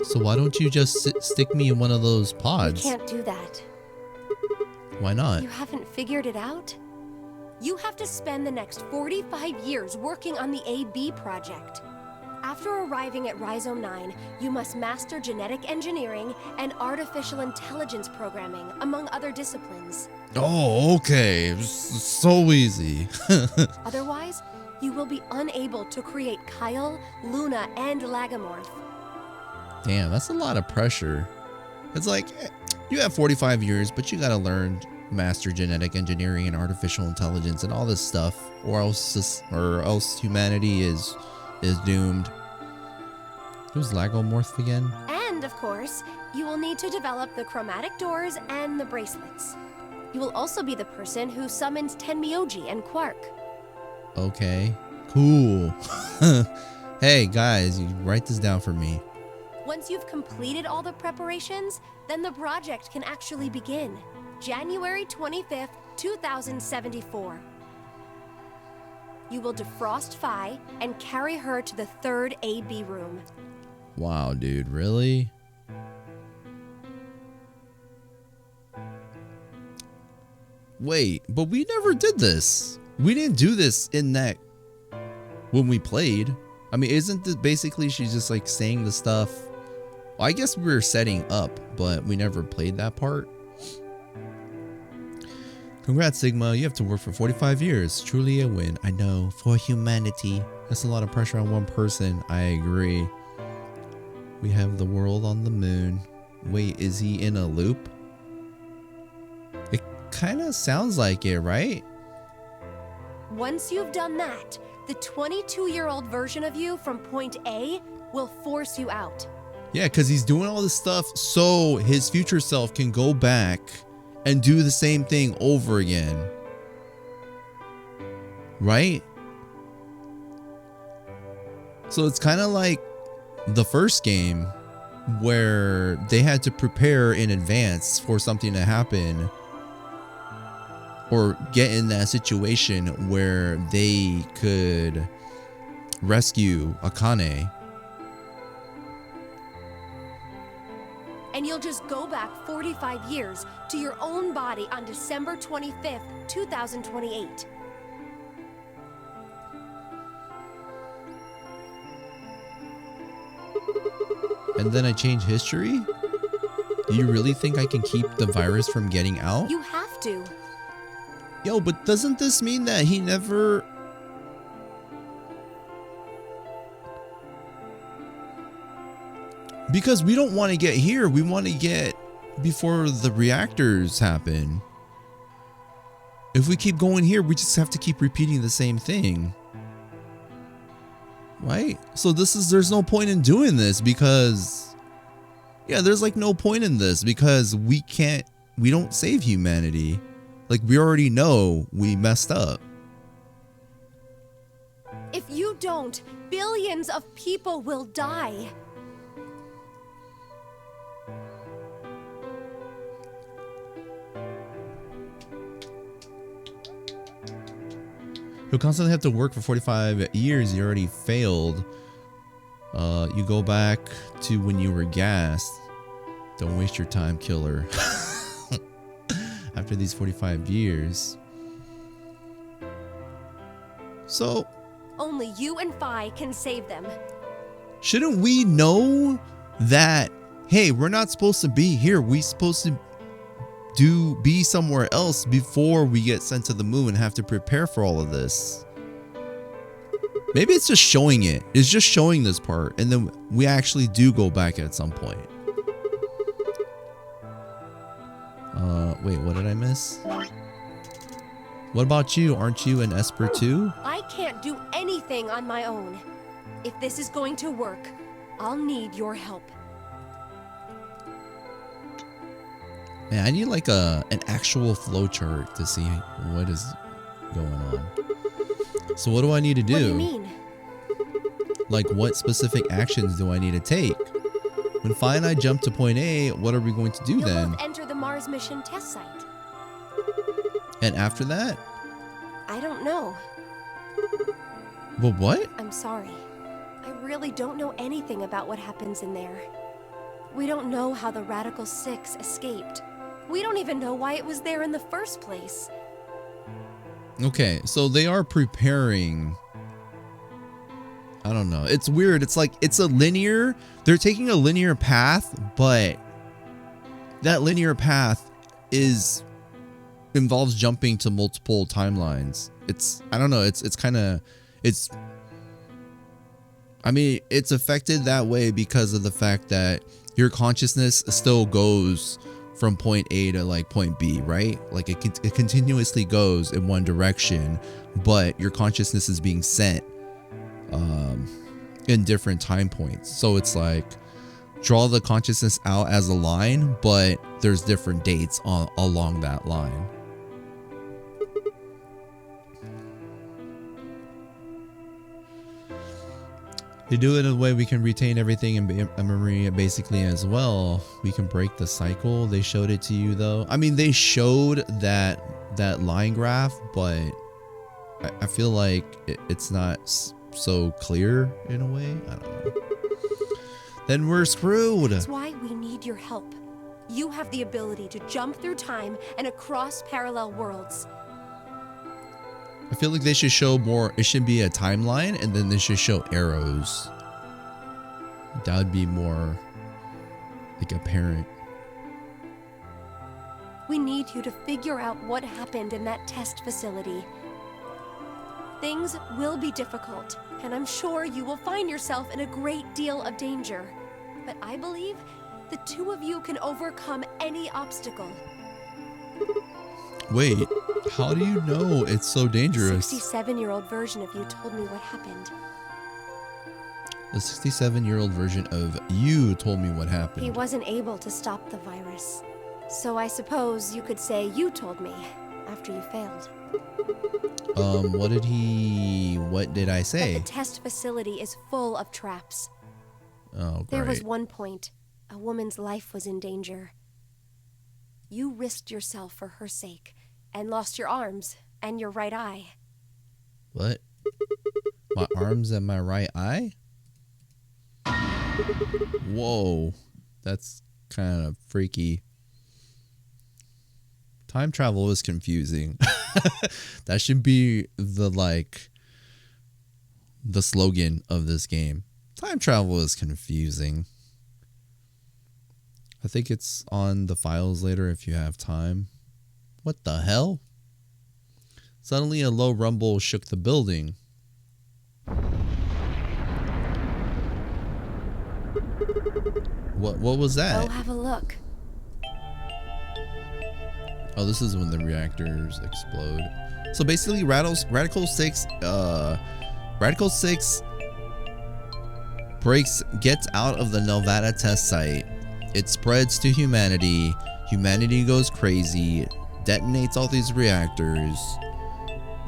So why don't you just stick me in one of those pods? You can't do that. Why not? You haven't figured it out? You have to spend the next 45 years working on the AB project. After arriving at Rhizome 9, you must master genetic engineering and artificial intelligence programming, among other disciplines. Oh, okay. So easy. Otherwise, you will be unable to create Kyle, Luna, and Lagomorph. Damn, that's a lot of pressure. It's like, you have 45 years, but you gotta learn master genetic engineering and artificial intelligence and all this stuff, or else humanity is doomed. Who's Lagomorph again? And, of course, you will need to develop the chromatic doors and the bracelets. You will also be the person who summons Tenmyoji and Quark. Okay, cool. Hey, guys, you write this down for me. Once you've completed all the preparations, then the project can actually begin. January 25th, 2074. You will defrost Phi and carry her to the 3rd AB room. Wow, dude, really? Wait, but we never did this. We didn't do this in that when we played. I mean, isn't this basically she's just like saying the stuff? Well, I guess we were setting up, but we never played that part. Congrats, Sigma. You have to work for 45 years. Truly a win. I know. For humanity. That's a lot of pressure on one person. I agree. We have the world on the moon. Wait, is he in a loop? It kind of sounds like it, right? Once you've done that, the 22-year-old version of you from Point A will force you out. Yeah, because he's doing all this stuff so his future self can go back and do the same thing over again. Right? So it's kind of like the first game where they had to prepare in advance for something to happen or get in that situation where they could rescue Akane. And you'll just go back 45 years to your own body on December 25th, 2028. And then I change history? Do you really think I can keep the virus from getting out? You have to. Yo, but doesn't this mean that he never... Because we don't want to get here. We want to get before the reactors happen. If we keep going here, we just have to keep repeating the same thing. Right? So there's no point in doing this because... Yeah, there's like no point in this because we don't save humanity. Like, we already know we messed up. If you don't, billions of people will die. He'll constantly have to work for 45 years. He already failed. You go back to when you were gassed. Don't waste your time, killer. After these 45 years. So Only you and Phi can save them. shouldn't we know that, hey, we're not supposed to be here. We're supposed to be somewhere else before we get sent to the moon and have to prepare for all of this? Maybe it's just showing it. It's just showing this part. And then we actually do go back at some point. Wait, what did I miss? What about you? Aren't you an Esper too? I can't do anything on my own. If this is going to work, I'll need your help. Man, I need like an actual flowchart to see what is going on. So what do I need to do? What do you mean? Like, what specific actions do I need to take? When Phi and I jump to point A, what are we going to do You'll then? both enter the Mars mission test site. And after that? I don't know. Well, what? I'm sorry. I really don't know anything about what happens in there. We don't know how the Radical Six escaped. We don't even know why it was there in the first place. Okay, so they are preparing. I don't know. It's weird. It's like it's a linear. They're taking a linear path, but that linear path involves jumping to multiple timelines. I don't know. I mean, it's affected that way because of the fact that your consciousness still goes from point A to like point B, right? Like it continuously goes in one direction, but your consciousness is being sent in different time points. So it's like draw the consciousness out as a line, but there's different dates along that line. They do it in a way we can retain everything in memory basically as well. We can break the cycle. They showed it to you though. I mean, they showed that line graph, but I feel like it's not so clear in a way. I don't know. Then we're screwed. That's why we need your help. You have the ability to jump through time and across parallel worlds. I feel like they should show more. It should be a timeline and then they should show arrows. That would be more like apparent. We need you to figure out what happened in that test facility. Things will be difficult, and I'm sure you will find yourself in a great deal of danger. But I believe the two of you can overcome any obstacle. Wait, how do you know it's so dangerous? The 67-year-old version of you told me what happened. The 67-year-old version of you told me what happened. He wasn't able to stop the virus. So I suppose you could say you told me after you failed. What did I say? That the test facility is full of traps. Oh, great. There was one point, a woman's life was in danger. You risked yourself for her sake, and lost your arms and your right eye. What? My arms and my right eye? Whoa. That's kind of freaky. Time travel is confusing. That should be the slogan of this game. Time travel is confusing. I think it's on the files later if you have time. What the hell? Suddenly a low rumble shook the building. What was that? Go have a look. Oh, this is when the reactors explode. So basically Radical 6 gets out of the Nevada test site. It spreads to humanity. Humanity goes crazy, detonates all these reactors,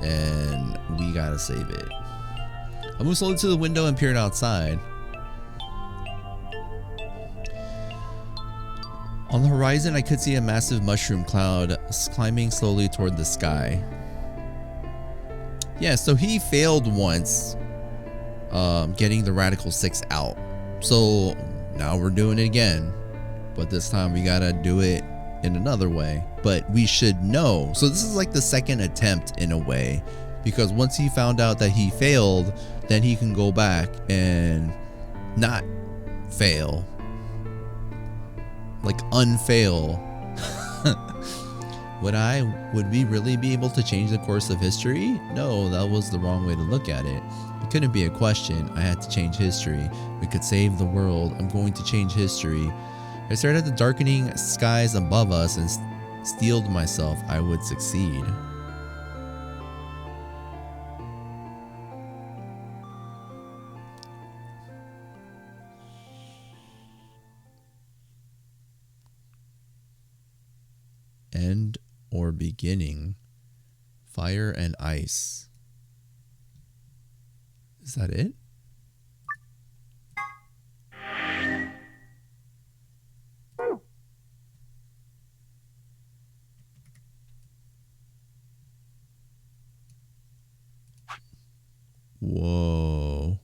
and we gotta save it. I moved slowly to the window and peered outside. On the horizon, I could see a massive mushroom cloud climbing slowly toward the sky. Yeah, so he failed once. getting the Radical 6 out. So now we're doing it again, but this time we gotta do it in another way. But we should know. So this is like the second attempt in a way, because once he found out that he failed, then he can go back and not fail, like unfail. Would we really be able to change the course of history? No, that was the wrong way to look at it. It couldn't be a question. I had to change history. We could save the world. I'm going to change history. I stared at the darkening skies above us and steeled myself I would succeed. End or beginning? Fire and ice. Is that it? Whoa.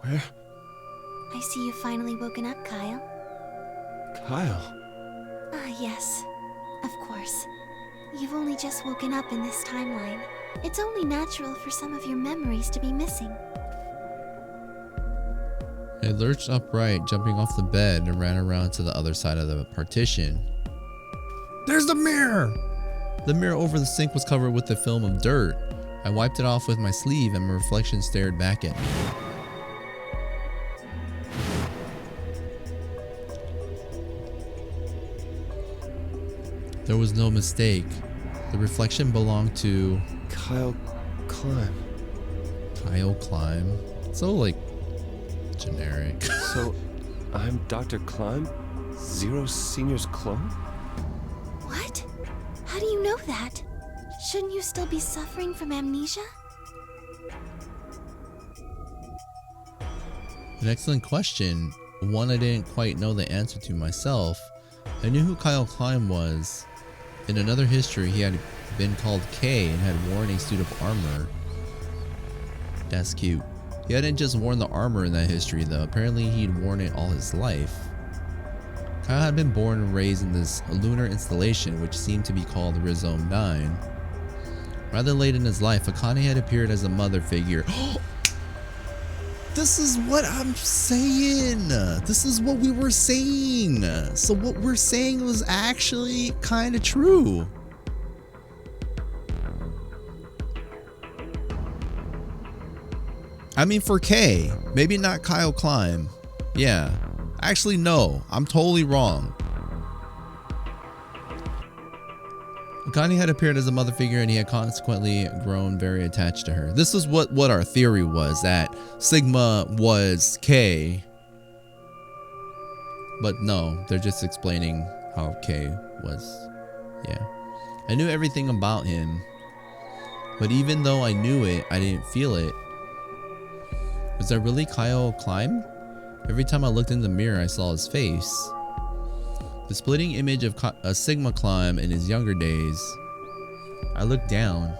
Where? I see you've finally woken up, Kyle. Kyle? Ah, yes. Of course. You've only just woken up in this timeline. It's only natural for some of your memories to be missing. I lurched upright, jumping off the bed, and ran around to the other side of the partition. There's the mirror! The mirror over the sink was covered with a film of dirt. I wiped it off with my sleeve, and my reflection stared back at me. There was no mistake. The reflection belonged to Kyle Climb. Kyle Climb. So, like, generic. So, I'm Dr. Climb? Zero Senior's clone? What? How do you know that? Shouldn't you still be suffering from amnesia? An excellent question. One I didn't quite know the answer to myself. I knew who Kyle Climb was. In another history, he had been called K and had worn a suit of armor. That's cute. He hadn't just worn the armor in that history though. Apparently he'd worn it all his life. Kyle had been born and raised in this lunar installation which seemed to be called Rhizome 9. Rather late in his life, Akane had appeared as a mother figure. This is what I'm saying. This is what we were saying. So what we're saying was actually kind of true. I mean, for K, maybe not Kyle Climb. Yeah. Actually, no. I'm totally wrong. Akane had appeared as a mother figure and he had consequently grown very attached to her. This is what our theory was, that Sigma was K. But no, they're just explaining how K was. Yeah. I knew everything about him. But even though I knew it, I didn't feel it. Was that really Kyle Climb? Every time I looked in the mirror, I saw his face. The splitting image of a Sigma Climb in his younger days. I looked down.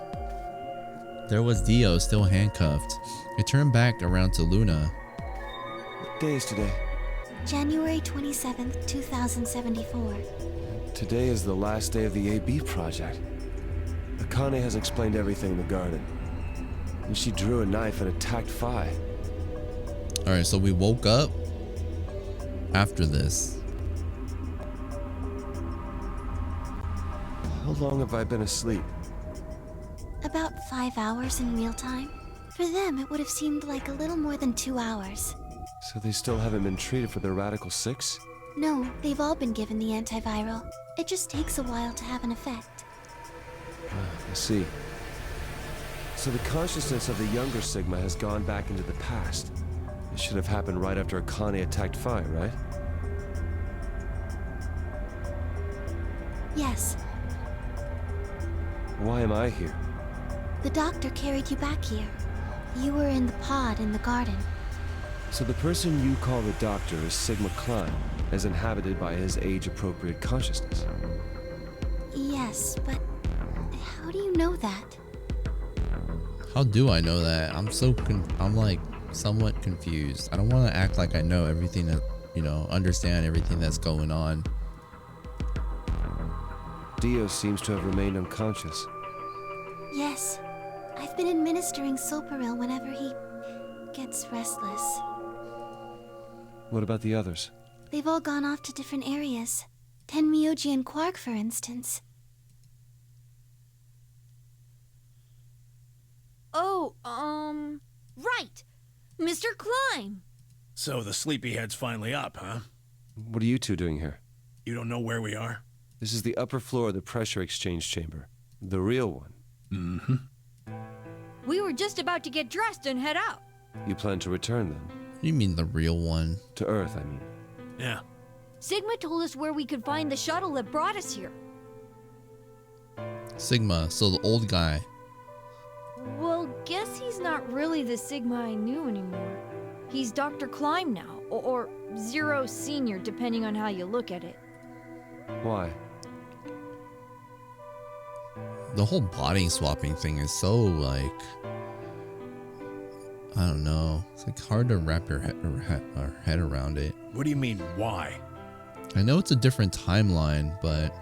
There was Dio still handcuffed. I turned back around to Luna. What day is today? January 27th, 2074. Today is the last day of the AB project. Akane has explained everything in the garden. And she drew a knife and attacked Phi. Alright, so we woke up after this. How long have I been asleep? About 5 hours in real time. For them, it would have seemed like a little more than 2 hours. So they still haven't been treated for their Radical 6? No, they've all been given the antiviral. It just takes a while to have an effect. I see. So the consciousness of the younger Sigma has gone back into the past. It should have happened right after Akane attacked Phi, right? Yes. Why am I here? The doctor carried you back here. You were in the pod in the garden. So the person you call the doctor is Sigma Klein, as inhabited by his age-appropriate consciousness. Yes, but how do you know that? How do I know that? I'm like somewhat confused. I don't want to act like I know everything that, understand everything that's going on. Dio seems to have remained unconscious. Yes. I've been administering Soparil whenever he gets restless. What about the others? They've all gone off to different areas. Tenmyoji and Quark, for instance. Oh, right. Mr. Klein. So the sleepyhead's finally up, huh? What are you two doing here? You don't know where we are? This is the upper floor of the pressure exchange chamber. The real one. Mm-hmm. We were just about to get dressed and head out. You plan to return then? You mean the real one? To Earth, I mean. Yeah. Sigma told us where we could find the shuttle that brought us here. Sigma, so the old guy. Well, guess he's not really the Sigma I knew anymore. He's Dr. Klein now, or Zero Senior, depending on how you look at it. Why? The whole body swapping thing is so, like, I don't know. It's like hard to wrap your head around it. What do you mean, why? I know it's a different timeline, but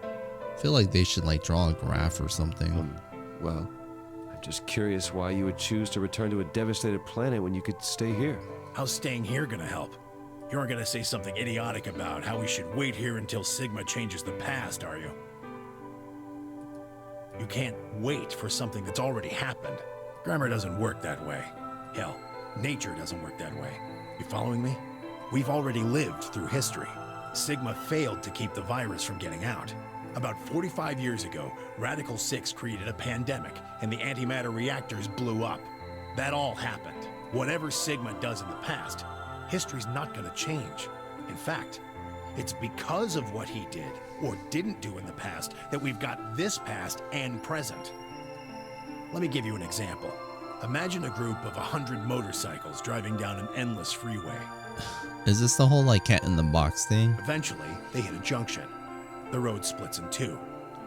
I feel like they should like draw a graph or something. Well, I'm just curious why you would choose to return to a devastated planet when you could stay here. How's staying here gonna help? You aren't gonna say something idiotic about how we should wait here until Sigma changes the past, are you? You can't wait for something that's already happened. Grammar doesn't work that way. Hell, nature doesn't work that way. You following me? We've already lived through history. Sigma failed to keep the virus from getting out. About 45 years ago, Radical 6 created a pandemic, and the antimatter reactors blew up. That all happened. Whatever Sigma does in the past, history's not gonna change. In fact, it's because of what he did, or didn't do in the past, that we've got this past and present. Let me give you an example. Imagine a group of 100 motorcycles driving down an endless freeway. Is this the whole like cat in the box thing? Eventually, they hit a junction. The road splits in two.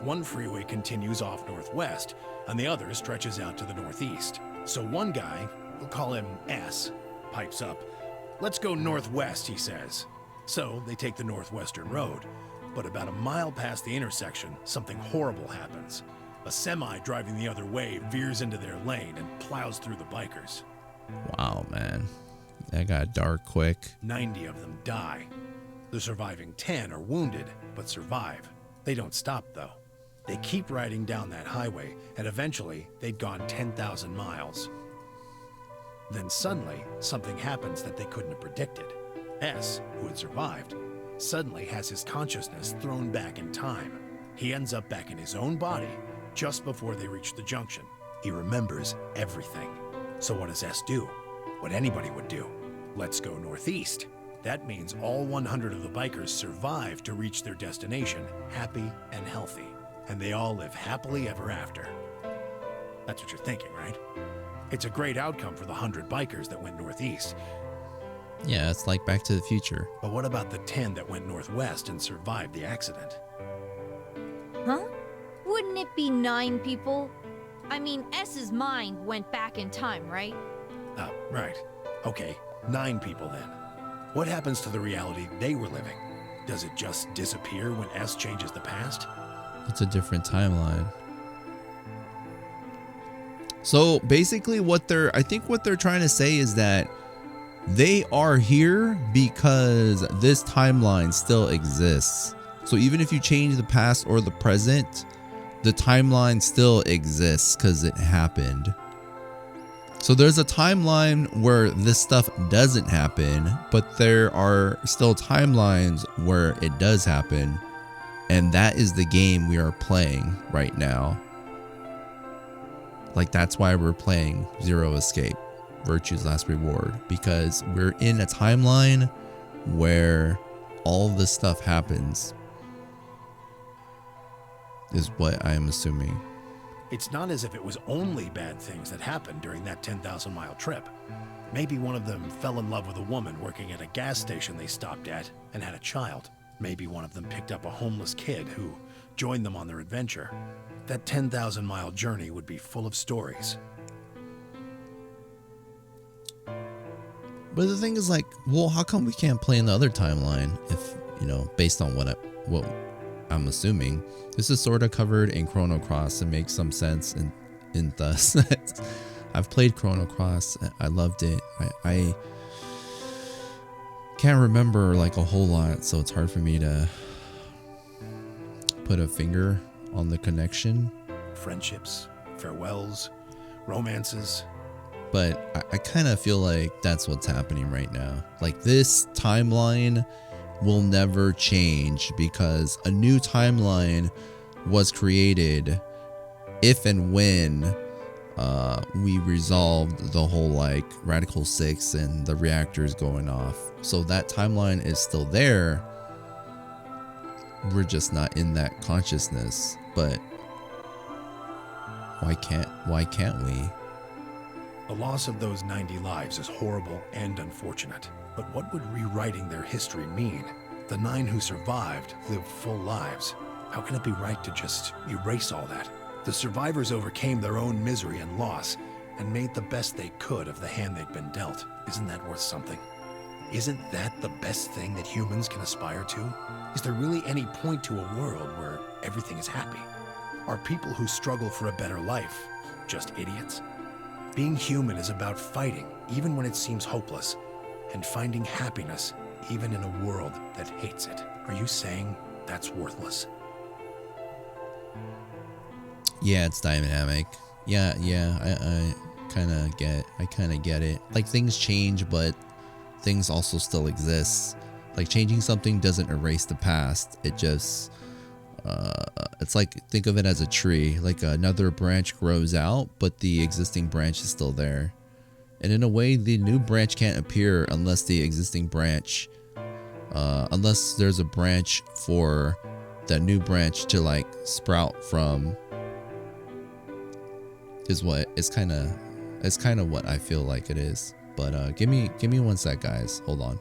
One freeway continues off northwest, and the other stretches out to the northeast. So one guy, we'll call him S, pipes up. "Let's go northwest," he says. So they take the northwestern road. But about a mile past the intersection, something horrible happens. A semi driving the other way veers into their lane and plows through the bikers. Wow, man. That got dark quick. 90 of them die. The surviving 10 are wounded, but survive. They don't stop, though. They keep riding down that highway, and eventually they'd gone 10,000 miles. Then suddenly, something happens that they couldn't have predicted. S, who had survived, suddenly has his consciousness thrown back in time. He ends up back in his own body just before they reach the junction. He remembers everything. So what does S do? What anybody would do. Let's go northeast. That means all 100 of the bikers survive to reach their destination, happy and healthy. And they all live happily ever after. That's what you're thinking, right? It's a great outcome for the 100 bikers that went northeast. Yeah, it's like Back to the Future. But what about the 10 that went northwest and survived the accident? Huh? Wouldn't it be 9 people? I mean, S's mind went back in time, right? Oh, right. Okay, 9 people then. What happens to the reality they were living? Does it just disappear when S changes the past? It's a different timeline. So basically I think what they're trying to say is that they are here because this timeline still exists. So even if you change the past or the present, the timeline still exists because it happened. So there's a timeline where this stuff doesn't happen, but there are still timelines where it does happen. And that is the game we are playing right now. Like, that's why we're playing Zero Escape, Virtue's Last Reward, because we're in a timeline where all this stuff happens. is what I am assuming. It's not as if it was only bad things that happened during that 10,000-mile trip. Maybe one of them fell in love with a woman working at a gas station they stopped at and had a child. Maybe one of them picked up a homeless kid who joined them on their adventure. That 10,000-mile journey would be full of stories. But the thing is, like, well, how come we can't play in the other timeline if, you know, based on what I'm assuming, this is sort of covered in Chrono Cross and makes some sense in thus. I've played Chrono Cross. I loved it. I can't remember like a whole lot, so it's hard for me to put a finger on the connection. Friendships, farewells, romances. But I kind of feel like that's what's happening right now. Like, this timeline will never change because a new timeline was created if and when we resolved the whole like Radical 6 and the reactors going off. So that timeline is still there. We're just not in that consciousness. But why can't we? The loss of those 90 lives is horrible and unfortunate. But what would rewriting their history mean? The 9 who survived lived full lives. How can it be right to just erase all that? The survivors overcame their own misery and loss and made the best they could of the hand they'd been dealt. Isn't that worth something? Isn't that the best thing that humans can aspire to? Is there really any point to a world where everything is happy? Are people who struggle for a better life just idiots? Being human is about fighting, even when it seems hopeless, and finding happiness, even in a world that hates it. Are you saying that's worthless? Yeah, it's dynamic. Yeah, I kind of get it. Like, things change, but things also still exist. Like, changing something doesn't erase the past. It just, it's like, think of it as a tree. Like, another branch grows out, but the existing branch is still there. And in a way, the new branch can't appear unless the existing branch, unless there's a branch for that new branch to like sprout from. Is what it's kind of what I feel like it is. But give me 1 sec, guys. Hold on.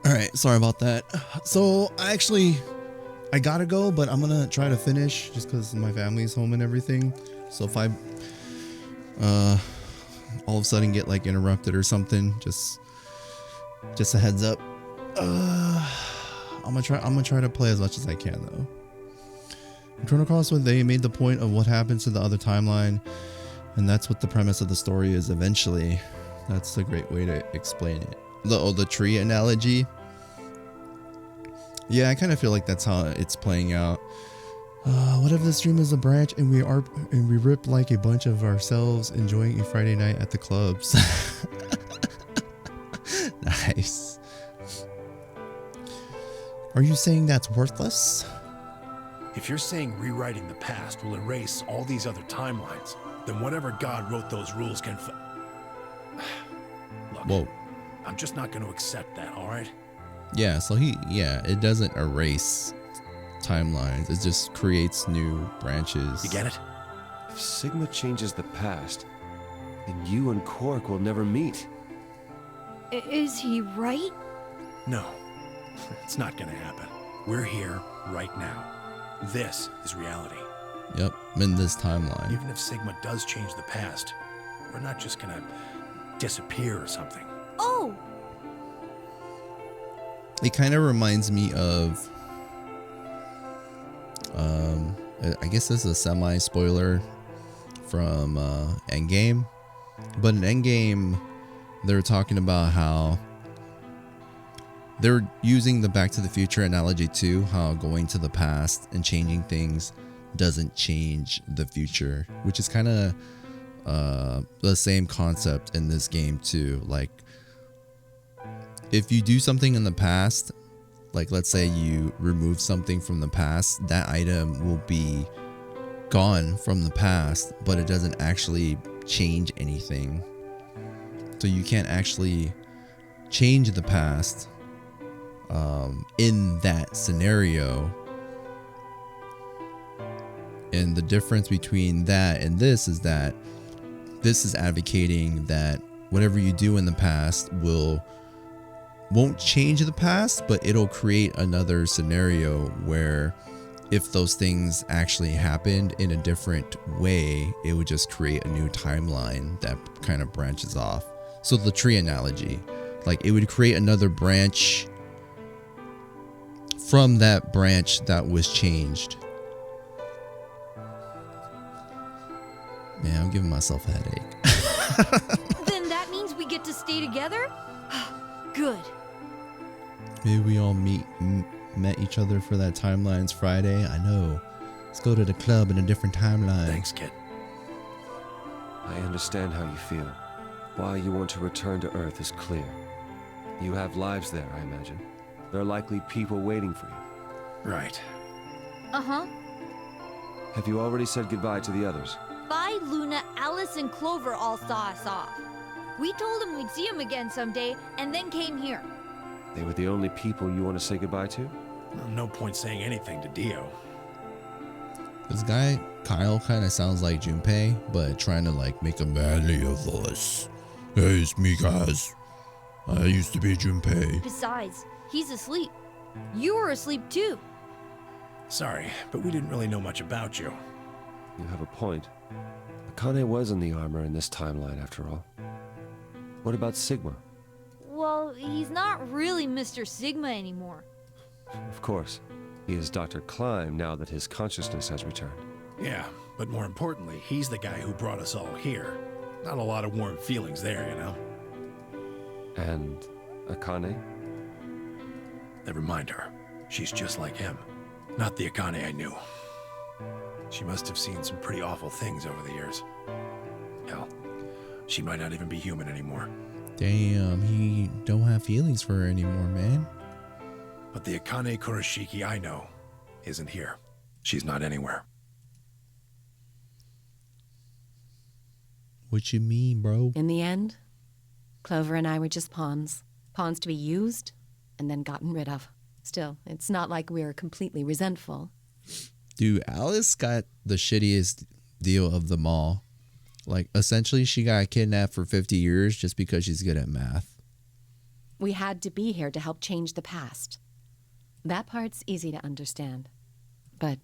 All right, sorry about that. So I gotta go, but I'm gonna try to finish just because my family's home and everything. So if I all of a sudden get like interrupted or something, just a heads up. I'm gonna try to play as much as I can though. In Chrono Cross, when they made the point of what happens to the other timeline, and that's what the premise of the story is eventually. That's a great way to explain it. The tree analogy. Yeah, I kind of feel like that's how it's playing out. What if this dream is a branch and we rip like a bunch of ourselves enjoying a Friday night at the clubs? Nice. Are you saying that's worthless? If you're saying rewriting the past will erase all these other timelines, then whatever God wrote those rules can Look, Whoa. I'm just not going to accept that, all right? Yeah, so it doesn't erase timelines. It just creates new branches. You get it? If Sigma changes the past, then you and Cork will never meet. Is he right? No, it's not going to happen. We're here right now. This is reality. Yep, in this timeline. Even if Sigma does change the past, we're not just going to disappear or something. Oh! It kind of reminds me of I guess this is a semi-spoiler from Endgame. But in Endgame, they're talking about how they're using the Back to the Future analogy too, how going to the past and changing things doesn't change the future, which is kind of the same concept in this game too. Like, if you do something in the past, like let's say you remove something from the past, that item will be gone from the past, but it doesn't actually change anything. So you can't actually change the past in that scenario. And the difference between that and this is that this is advocating that whatever you do in the past won't change the past, but it'll create another scenario where if those things actually happened in a different way, it would just create a new timeline that kind of branches off. So the tree analogy, like it would create another branch from that branch that was changed. Man, I'm giving myself a headache. Then that means we get to stay together? Good. Maybe we all met each other for that Timelines Friday. I know. Let's go to the club in a different timeline. Thanks, kid. I understand how you feel. Why you want to return to Earth is clear. You have lives there, I imagine. There are likely people waiting for you. Right. Uh-huh. Have you already said goodbye to the others? Vi, Luna, Alice, and Clover all saw us off. We told them we'd see them again someday, and then came here. They were the only people you want to say goodbye to? Well, no point saying anything to Dio. This guy, Kyle, kind of sounds like Junpei, but trying to like make a manly voice. Hey, it's me, guys. I used to be Junpei. Besides, he's asleep. You were asleep too. Sorry, but we didn't really know much about you. You have a point. Akane was in the armor in this timeline, after all. What about Sigma? Well, he's not really Mr. Sigma anymore. Of course. He is Dr. Klein now that his consciousness has returned. Yeah, but more importantly, he's the guy who brought us all here. Not a lot of warm feelings there, you know? And Akane? Never mind her. She's just like him. Not the Akane I knew. She must have seen some pretty awful things over the years. Hell, she might not even be human anymore. Damn, he don't have feelings for her anymore, man. But the Akane Kurashiki I know isn't here. She's not anywhere. What you mean, bro? In the end, Clover and I were just pawns. Pawns to be used and then gotten rid of. Still, it's not like we're completely resentful. Dude, Alice got the shittiest deal of them all. Like, essentially, she got kidnapped for 50 years just because she's good at math. We had to be here to help change the past. That part's easy to understand. But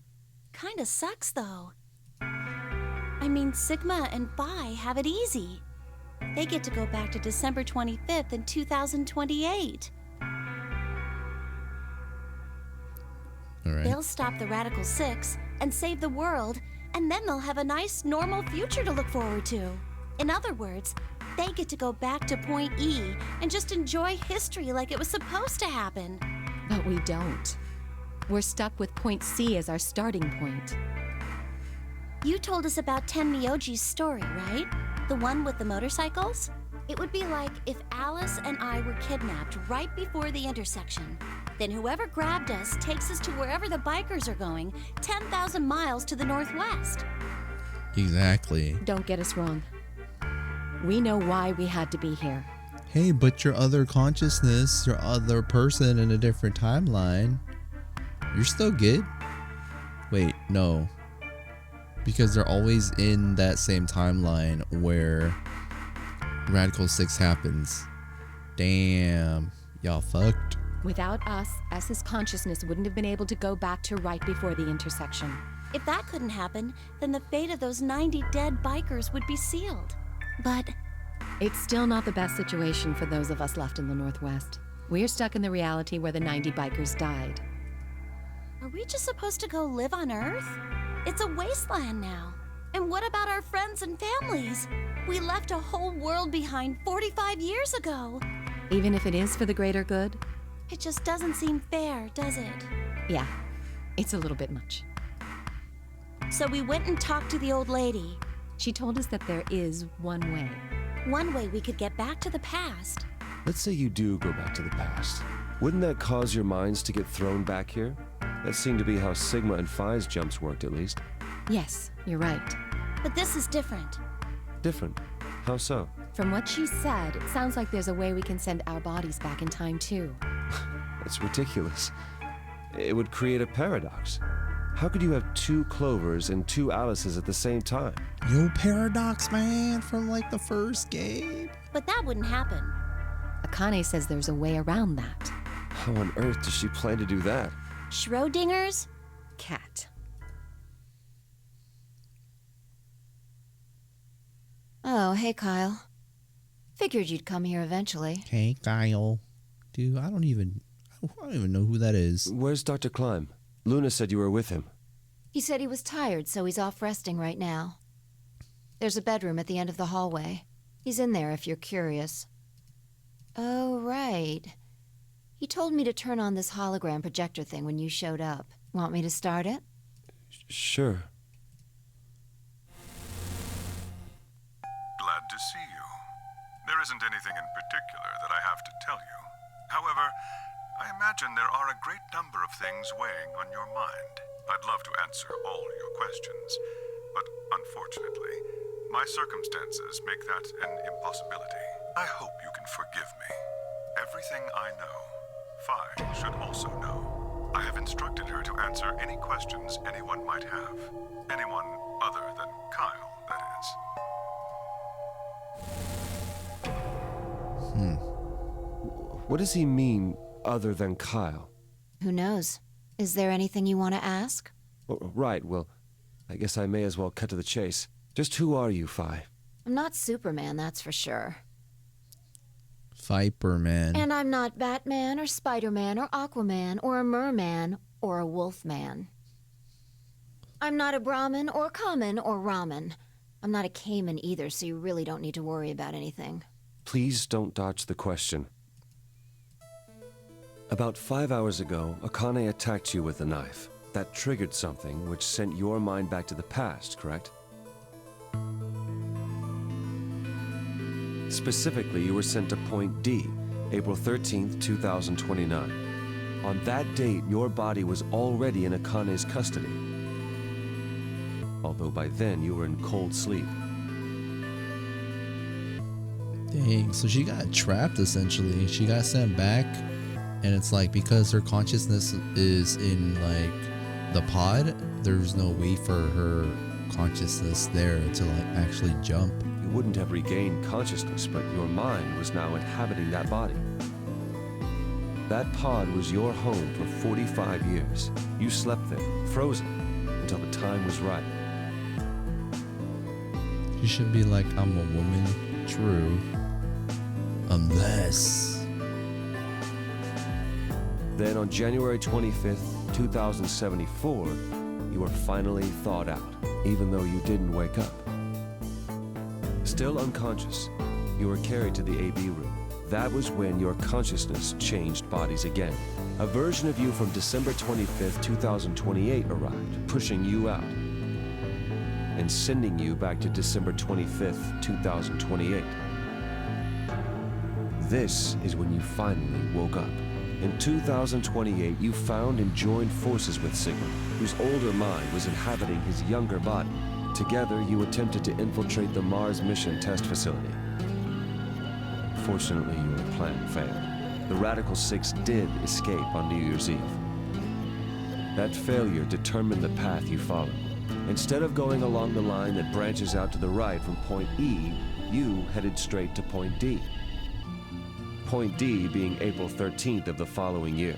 Kinda sucks, though. I mean, Sigma and Vi have it easy. They get to go back to December 25th in 2028. All right. They'll stop the Radical Six and save the world, and then they'll have a nice, normal future to look forward to. In other words, they get to go back to Point E and just enjoy history like it was supposed to happen. we don't. We're stuck with point C as our starting point. You told us about Tenmyoji's story, right? The one with the motorcycles? It would be like if Alice and I were kidnapped right before the intersection. Then whoever grabbed us takes us to wherever the bikers are going, 10,000 miles to the northwest. Exactly. Don't get us wrong. We know why we had to be here. Hey, but your other consciousness, your other person in a different timeline, you're still good. Wait, no. Because they're always in that same timeline where Radical 6 happens. Damn, y'all fucked. Without us, S's consciousness wouldn't have been able to go back to right before the intersection. If that couldn't happen, then the fate of those 90 dead bikers would be sealed. But it's still not the best situation for those of us left in the Northwest. We're stuck in the reality where the 90 bikers died. are we just supposed to go live on Earth? It's a wasteland now. And what about our friends and families? We left a whole world behind 45 years ago. Even if it is for the greater good? It just doesn't seem fair, does it? Yeah, it's a little bit much. So we went and talked to the old lady. She told us that there is one way. One way we could get back to the past. Let's say you do go back to the past. Wouldn't that cause your minds to get thrown back here? That seemed to be how Sigma and Phi's jumps worked, at least. Yes, you're right. But this is different. Different? How so? From what she said, it sounds like there's a way we can send our bodies back in time, too. That's ridiculous. It would create a paradox. How could you have two Clovers and two Alices at the same time? Yo, paradox, man, from like the first game. But that wouldn't happen. Akane says there's a way around that. How on earth does she plan to do that? Schrodinger's cat. Oh, hey, Kyle. Figured you'd come here eventually. Hey, Kyle. Dude, I don't even know who that is. Where's Dr. Klein? Luna said you were with him. He said he was tired, so he's off resting right now. There's a bedroom at the end of the hallway. He's in there if you're curious. Oh, right. He told me to turn on this hologram projector thing when you showed up. Want me to start it? Sure. Glad to see you. There isn't anything in particular that I have to tell you. However, I imagine there are a great number of things weighing on your mind. I'd love to answer all your questions, but unfortunately, my circumstances make that an impossibility. I hope you can forgive me. Everything I know, Phi should also know. I have instructed her to answer any questions anyone might have. Anyone other than Kyle, that is. What does he mean, other than Kyle? Who knows? Is there anything you want to ask? Right, well, I guess I may as well cut to the chase. Just who are you, Phi? I'm not Superman, that's for sure. Viperman. And I'm not Batman or Spider-Man or Aquaman or a Merman or a Wolfman. I'm not a Brahmin or Kamen or Ramen. I'm not a Cayman either, so you really don't need to worry about anything. Please don't dodge the question. About 5 hours ago, Akane attacked you with a knife. That triggered something which sent your mind back to the past, correct? Specifically, you were sent to Point D, April 13th, 2029. On that date, your body was already in Akane's custody. Although by then, you were in cold sleep. Dang, so she got trapped essentially. She got sent back, and it's like because her consciousness is in like the pod, there's no way for her consciousness there to like actually jump. You wouldn't have regained consciousness, but your mind was now inhabiting that body. That pod was your home for 45 years. You slept there, frozen, until the time was right. She should be like, I'm a woman, true. Unless... Then on January 25th, 2074, you were finally thawed out, even though you didn't wake up. Still unconscious, you were carried to the AB room. that was when your consciousness changed bodies again. A version of you from December 25th, 2028 arrived, pushing you out and sending you back to December 25th, 2028. This is when you finally woke up. In 2028, you found and joined forces with Sigma, whose older mind was inhabiting his younger body. Together, you attempted to infiltrate the Mars mission test facility. Fortunately, your plan failed. The Radical Six did escape on New Year's Eve. That failure determined the path you followed. Instead of going along the line that branches out to the right from point E, you headed straight to point D. Point D being April 13th of the following year.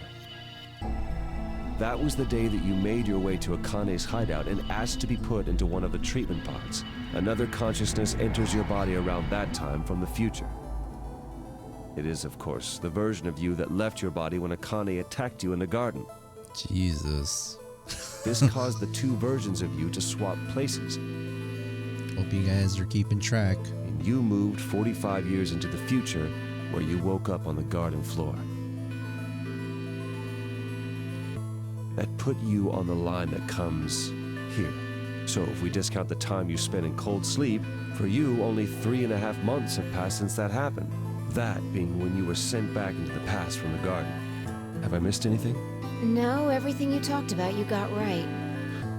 That was the day that you made your way to Akane's hideout and asked to be put into one of the treatment pods. Another consciousness enters your body around that time from the future. It is, of course, the version of you that left your body when Akane attacked you in the garden. Jesus. This caused the two versions of you to swap places. Hope you guys are keeping track. And you moved 45 years into the future, where you woke up on the garden floor. That put you on the line that comes here. So if we discount the time you spent in cold sleep, for you only 3.5 months have passed since that happened. That being when you were sent back into the past from the garden. Have I missed anything? No, everything you talked about you got right.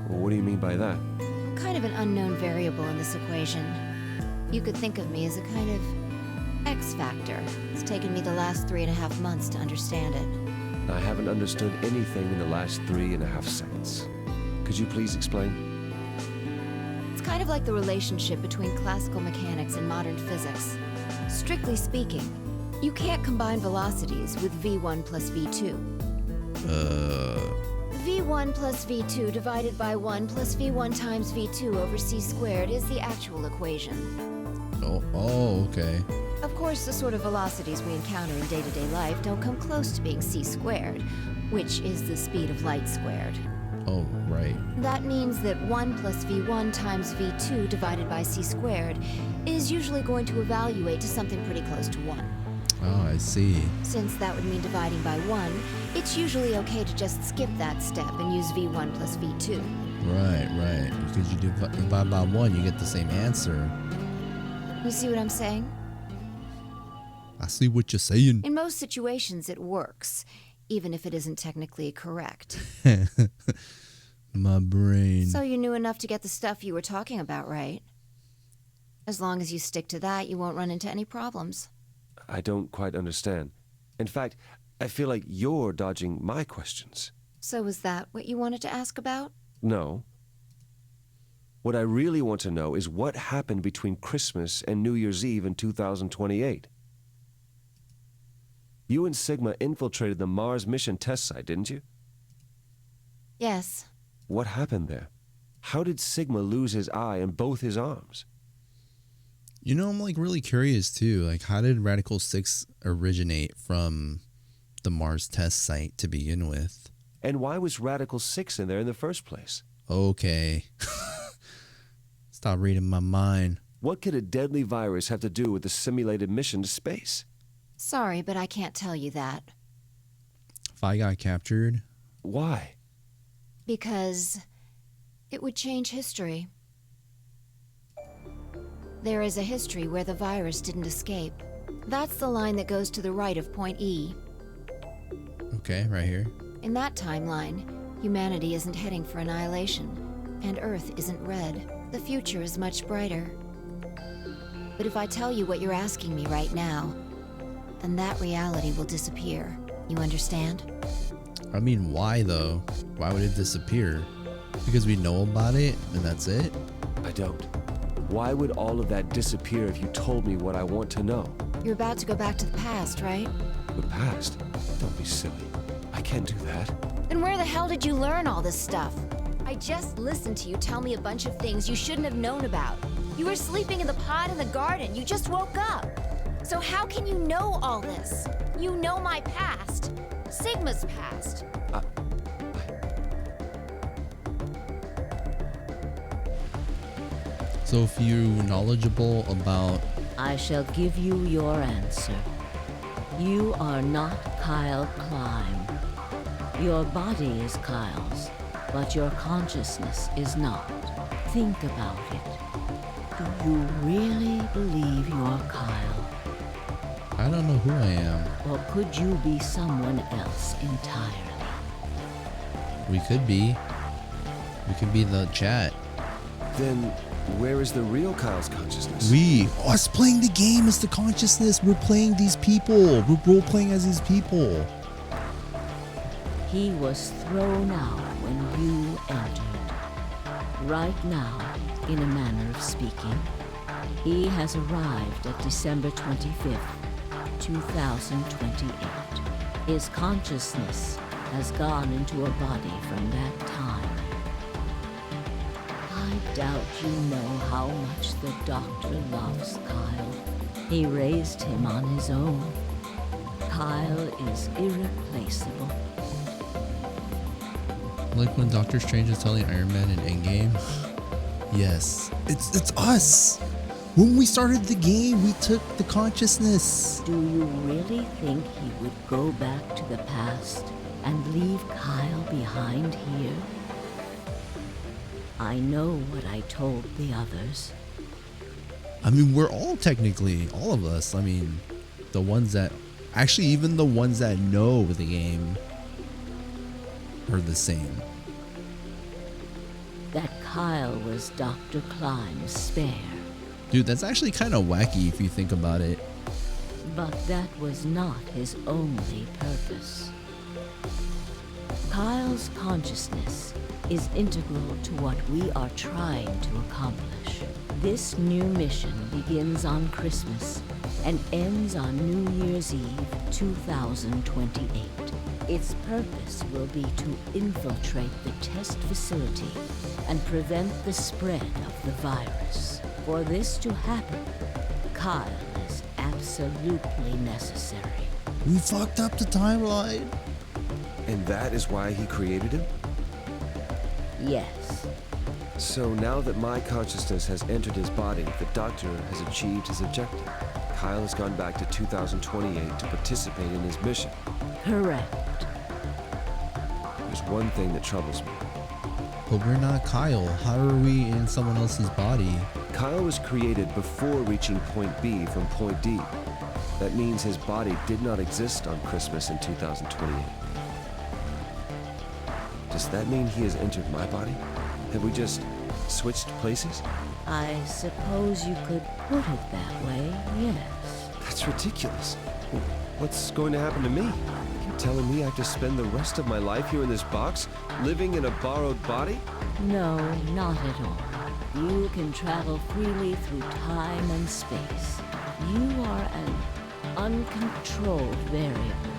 Well, what do you mean by that? I'm kind of an unknown variable in this equation. You could think of me as a kind of X factor. It's taken me the last 3.5 months to understand it. I haven't understood anything in the last 3.5 seconds. Could you please explain? It's kind of like the relationship between classical mechanics and modern physics. Strictly speaking, you can't combine velocities with v1 plus v2. v1 plus v2 divided by 1 plus v1 times v2 over c squared is the actual equation. Oh, okay. Of course, the sort of velocities we encounter in day-to-day life don't come close to being c squared, which is the speed of light squared. Oh, right. That means that 1 plus v1 times v2 divided by c squared is usually going to evaluate to something pretty close to 1. Oh, I see. Since that would mean dividing by 1, it's usually okay to just skip that step and use v1 plus v2. Right. Because you divide by 1, you get the same answer. You see what I'm saying? I see what you're saying. In most situations, it works, even if it isn't technically correct. My brain. So you knew enough to get the stuff you were talking about right. As long as you stick to that, you won't run into any problems. I don't quite understand. In fact, I feel like you're dodging my questions. So is that what you wanted to ask about? No. What I really want to know is what happened between Christmas and New Year's Eve in 2028. You and Sigma infiltrated the Mars mission test site, didn't you? Yes. What happened there? How did Sigma lose his eye and both his arms? You know, I'm like really curious too. Like, how did Radical 6 originate from the Mars test site to begin with? And why was Radical 6 in there in the first place? Okay. Stop reading my mind. What could a deadly virus have to do with the simulated mission to space? Sorry, but I can't tell you that. If I got captured? Why? Because it would change history. There is a history where the virus didn't escape. That's the line that goes to the right of point E. Okay, right here. In that timeline, humanity isn't heading for annihilation, and Earth isn't red. The future is much brighter. But if I tell you what you're asking me right now, then that reality will disappear. You understand? I mean, why though? Why would it disappear? Because we know about it and that's it? I don't. Why would all of that disappear if you told me what I want to know? You're about to go back to the past, right? The past? Don't be silly. I can't do that. Then where the hell did you learn all this stuff? I just listened to you tell me a bunch of things you shouldn't have known about. You were sleeping in the pod in the garden. You just woke up. So how can you know all this? You know my past. Sigma's past. So if you're knowledgeable about... I shall give you your answer. You are not Kyle Klein. Your body is Kyle's, but your consciousness is not. Think about it. Do you really believe you're Kyle? I don't know who I am. Or could you be someone else entirely? We could be. We could be the chat. Then where is the real Kyle's consciousness? Us playing the game is the consciousness. We're playing these people. We're role playing as these people. He was thrown out when you entered. Right now, in a manner of speaking, he has arrived at December 25th, 2028. His consciousness has gone into a body from that time. I doubt you know how much the doctor loves Kyle. He raised him on his own. Kyle is irreplaceable. Like when Doctor Strange is telling Iron Man in Endgame. Yes, it's us. When we started the game, we took the consciousness. Do you really think he would go back to the past and leave Kyle behind here? I know what I told the others. I mean, we're all technically, all of us. I mean, the ones that, actually even the ones that know the game are the same. That Kyle was Dr. Klein's spare. Dude, that's actually kind of wacky if you think about it. But that was not his only purpose. Kyle's consciousness is integral to what we are trying to accomplish. This new mission begins on Christmas and ends on New Year's Eve 2028. Its purpose will be to infiltrate the test facility and prevent the spread of the virus. For this to happen, Kyle is absolutely necessary. We fucked up the timeline. And that is why he created him? Yes. So now that my consciousness has entered his body, the doctor has achieved his objective. Kyle has gone back to 2028 to participate in his mission. Correct. There's one thing that troubles me. But we're not Kyle. How are we in someone else's body? Kyle was created before reaching point B from point D. That means his body did not exist on Christmas in 2028. Does that mean he has entered my body? Have we just switched places? I suppose you could put it that way, yes. That's ridiculous. What's going to happen to me? You're telling me I have to spend the rest of my life here in this box, living in a borrowed body? No, not at all. You can travel freely through time and space. You are an uncontrolled variable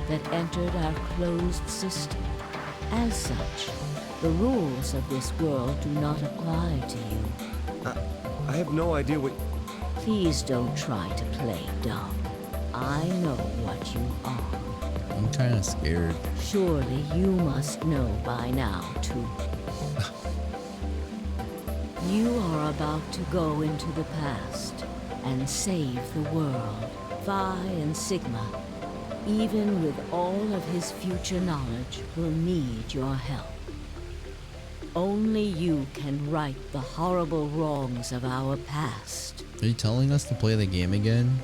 that entered our closed system. As such, the rules of this world do not apply to you. I have no idea what... Please don't try to play dumb. I know what you are. I'm kind of scared. Surely you must know by now, too. You are about to go into the past and save the world. Phi and Sigma, even with all of his future knowledge, will need your help. Only you can right the horrible wrongs of our past. Are you telling us to play the game again?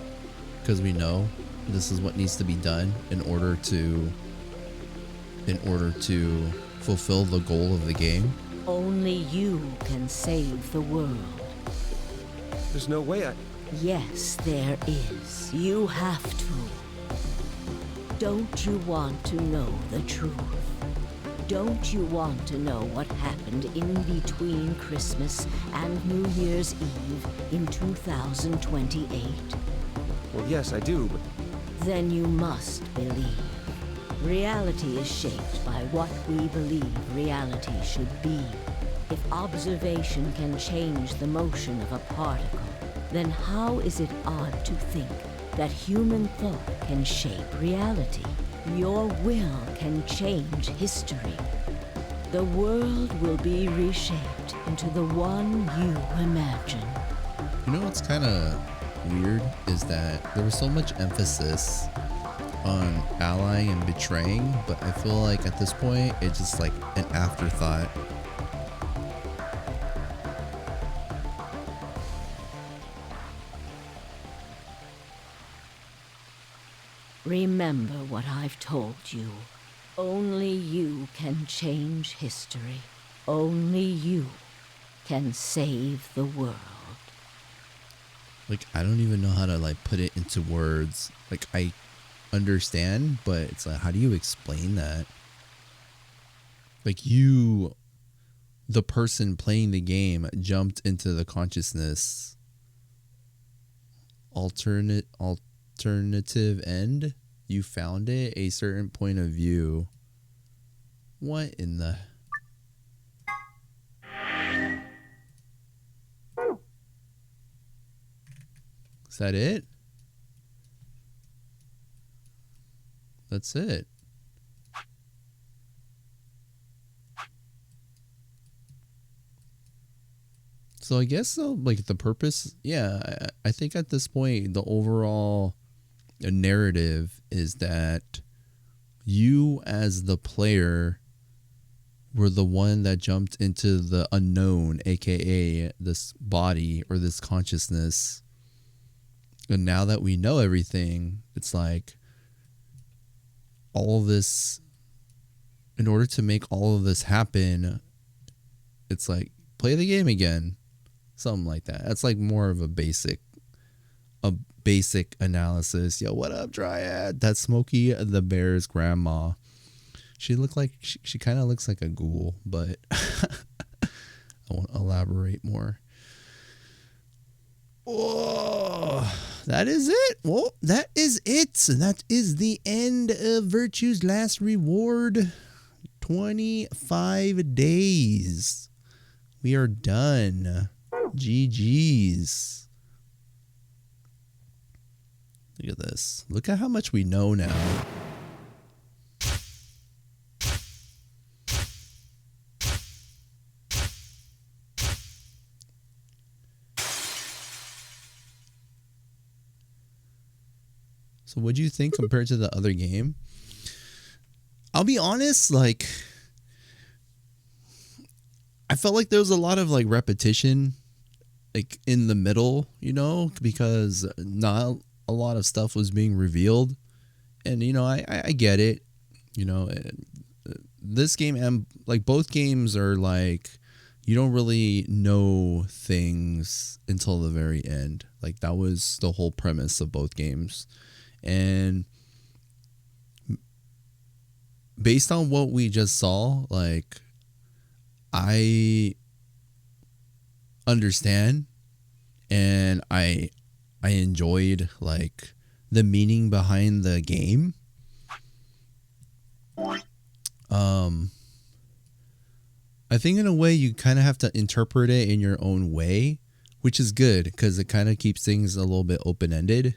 Because we know this is what needs to be done in order to fulfill the goal of the game? Only you can save the world. There's no way I... Yes, there is. You have to. Don't you want to know the truth? Don't you want to know what happened in between Christmas and New Year's Eve in 2028? Well, yes, I do, but... Then you must believe. Reality is shaped by what we believe reality should be. If observation can change the motion of a particle, then how is it odd to think that human thought can shape reality? Your will can change history. The world will be reshaped into the one you imagine. You know what's kind of weird is that there was so much emphasis on allying and betraying, but I feel like at this point it's just like an afterthought. Remember what I've told you. Only you can change history. Only you can save the world. Like, I don't even know how to like put it into words. Like, I understand, but it's like, how do you explain that? Like, you, the person playing the game, jumped into the consciousness alternative end. You found it, a certain point of view. What in the... Is that it? That's it. So I guess though, like the purpose, yeah, I think at this point the overall narrative is that you as the player were the one that jumped into the unknown, aka this body or this consciousness. And now that we know everything, it's like all of this, in order to make all of this happen, it's like play the game again. Something like that. That's like more of a basic analysis. Yo, what up, Dryad? That's Smokey the Bear's grandma. She looked like she kind of looks like a ghoul, but I won't elaborate more. Oh, that is it. Well, that is it. That is the end of Virtue's Last Reward. 25 days. We are done. GG's. Look at this. Look at how much we know now. So what do you think compared to the other game? I'll be honest, like I felt like there was a lot of like repetition like in the middle, you know, because not a lot of stuff was being revealed. And you know, I get it. You know, this game and like both games are like you don't really know things until the very end. Like that was the whole premise of both games. And based on what we just saw, like I understand and I enjoyed like the meaning behind the game. I think in a way you kind of have to interpret it in your own way, which is good because it kind of keeps things a little bit open-ended.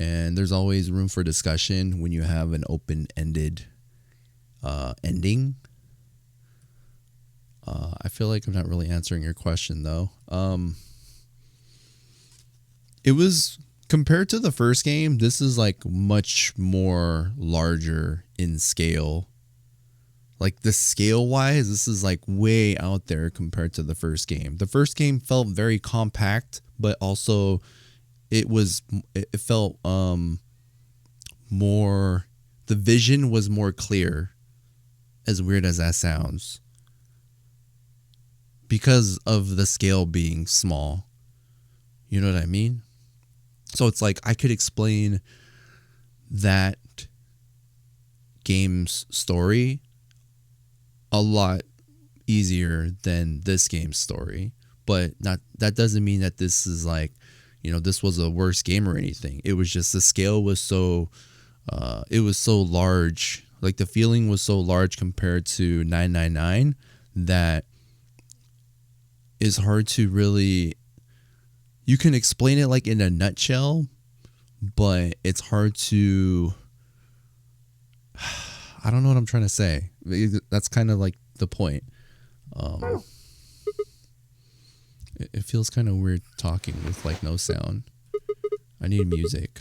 And there's always room for discussion when you have an open-ended ending. I feel like I'm not really answering your question, though. It was, compared to the first game, this is like much more larger in scale. Like the scale-wise, this is like way out there compared to the first game. The first game felt very compact, but also... it felt more, the vision was more clear, as weird as that sounds, because of the scale being small. You know what I mean? So it's like I could explain that game's story a lot easier than this game's story, but that doesn't mean that this is like, you know, this was a worse game or anything. It was just the scale was so large. Like the feeling was so large compared to 999 that is hard to really, you can explain it like in a nutshell, but it's hard to, I don't know what I'm trying to say. That's kind of like the point. It feels kind of weird talking with like no sound. I need music.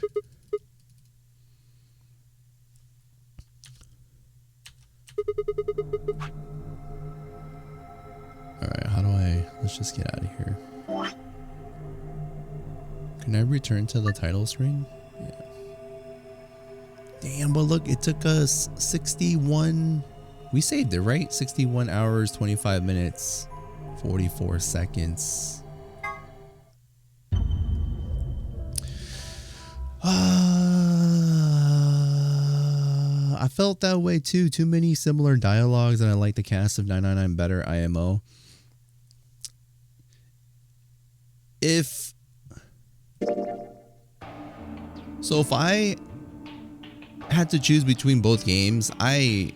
Let's just get out of here. Can I return to the title screen? Yeah. Damn, but look, it took us 61. We saved it, right? 61 hours, 25 minutes, 44 seconds. I felt that way too. Too many similar dialogues, and I like the cast of 999 better. IMO. If I had to choose between both games, I,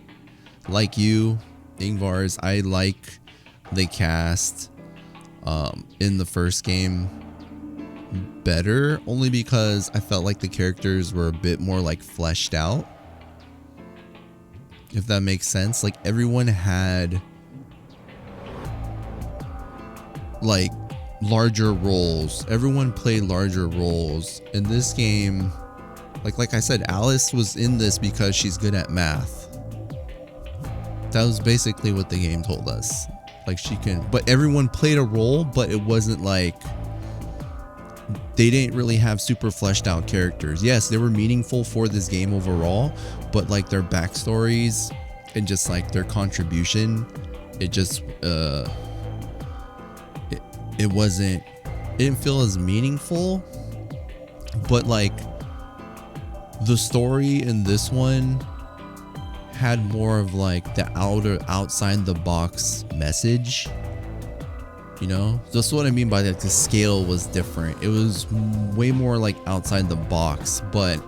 like you, Ingvars, I like the cast in the first game better, only because I felt like the characters were a bit more like fleshed out, if that makes sense. Like everyone had like larger roles. Everyone played larger roles in this game. Like I said, Alice was in this because she's good at math. That was basically what the game told us. Like she can, but everyone played a role, but it wasn't like, they didn't really have super fleshed out characters. Yes, they were meaningful for this game overall, but like their backstories and just like their contribution, it just it didn't feel as meaningful. But like the story in this one had more of like the outside the box message. You know, that's what I mean by that. The scale was different. It was way more like outside the box, but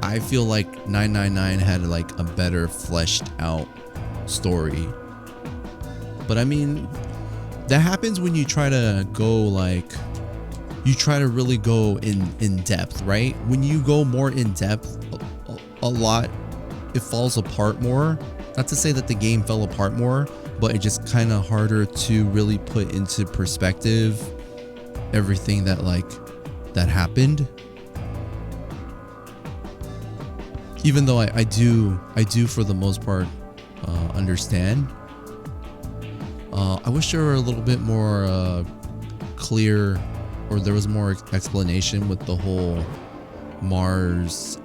I feel like 999 had like a better fleshed out story. But I mean, that happens when you try to go like, you try to really go in depth, right? When you go more in depth, a lot, it falls apart more. Not to say that the game fell apart more, but it just kind of harder to really put into perspective everything that happened. Even though I do for the most part understand. I wish there were a little bit more clear, or there was more explanation with the whole Mars,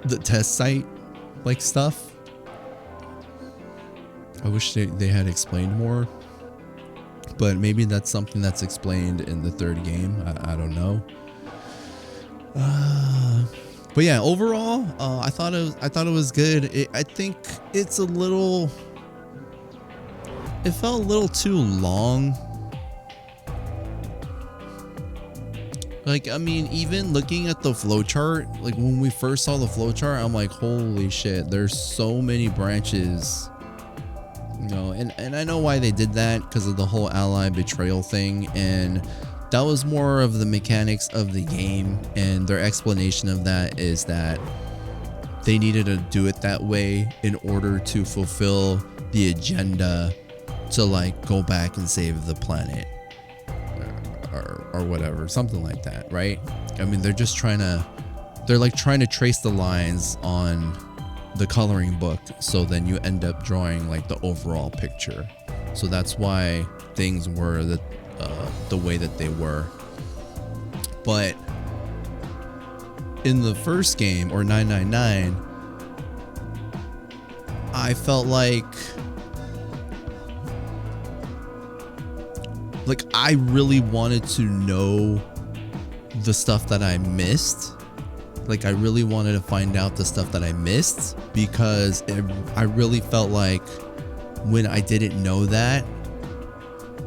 the test site like stuff. I wish they had explained more, but maybe that's something that's explained in the third game. I don't know. But yeah, overall, I thought it was good. I think it's a little. It felt a little too long. Like, I mean, even looking at the flowchart, like when we first saw the flowchart, I'm like, holy shit, there's so many branches. You know, and I know why they did that, because of the whole ally betrayal thing, and that was more of the mechanics of the game, and their explanation of that is that they needed to do it that way in order to fulfill the agenda to like go back and save the planet or whatever, something like that, right? I mean, they're trying to trace the lines on the coloring book, so then you end up drawing like the overall picture. So that's why things were the way that they were. But in the first game, or 999, I felt like I really wanted to know the stuff that I missed. Like I really wanted to find out the stuff that I missed, because I really felt like when I didn't know that,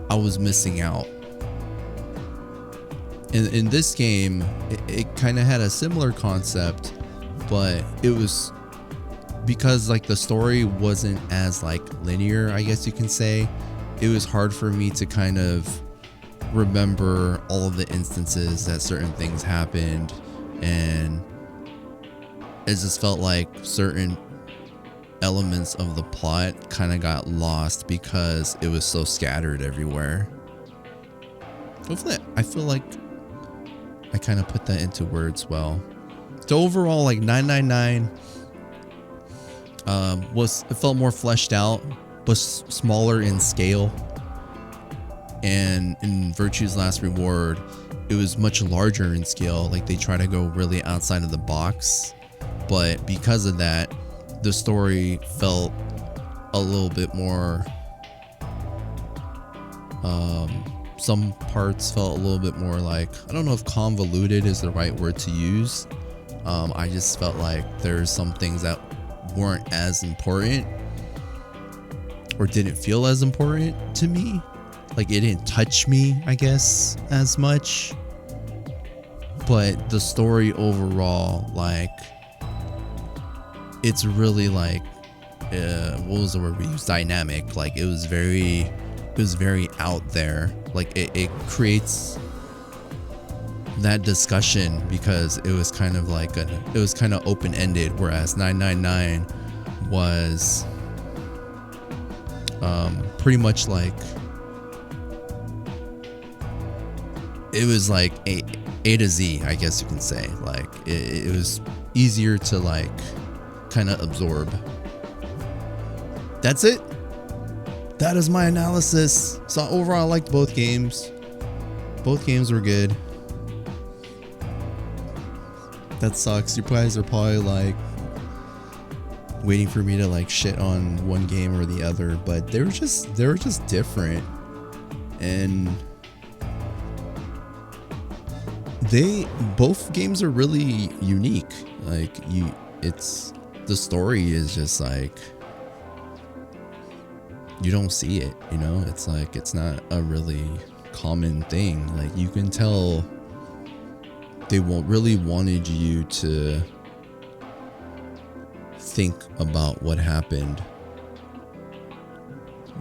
I was missing out. In this game, it kind of had a similar concept, but it was because like the story wasn't as like linear, I guess you can say. It was hard for me to kind of remember all of the instances that certain things happened, and it just felt like certain elements of the plot kind of got lost because it was so scattered everywhere. Hopefully, I feel like I kind of put that into words well. So overall, like 999 it felt more fleshed out, but smaller in scale. And in Virtue's Last Reward, it was much larger in scale. Like they try to go really outside of the box, but because of that, the story felt a little bit more, some parts felt a little bit more like, I don't know if convoluted is the right word to use. I just felt like there's some things that weren't as important or didn't feel as important to me. Like it didn't touch me, I guess, as much. But the story overall, like, it's really like, what was the word we used? Dynamic. Like it was very out there. Like it creates that discussion because it was kind of like it was kind of open-ended, whereas 999 was pretty much like, it was like A to Z, I guess you can say. Like it was easier to like kind of absorb. That's it. That is my analysis. So overall, I liked both games. Both games were good. That sucks. You guys are probably like waiting for me to like shit on one game or the other, but they were just different, and both games are really unique. Like the story is just like, you don't see it, you know? It's like, it's not a really common thing. Like you can tell they really wanted you to think about what happened.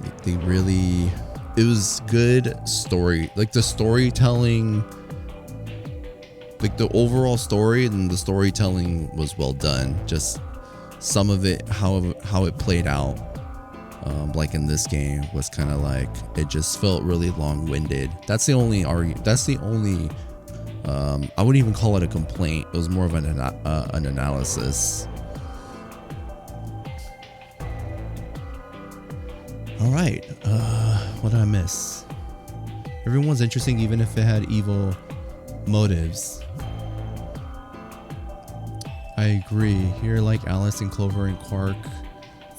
Like it was good story. Like the storytelling, like the overall story and the storytelling was well done. Just some of it, how it played out, like in this game, was kind of like, it just felt really long-winded. That's the only I wouldn't even call it a complaint. It was more of an analysis. All right, what did I miss? Everyone's interesting, even if it had evil motives. I agree. Here, like Alice and Clover and Quark,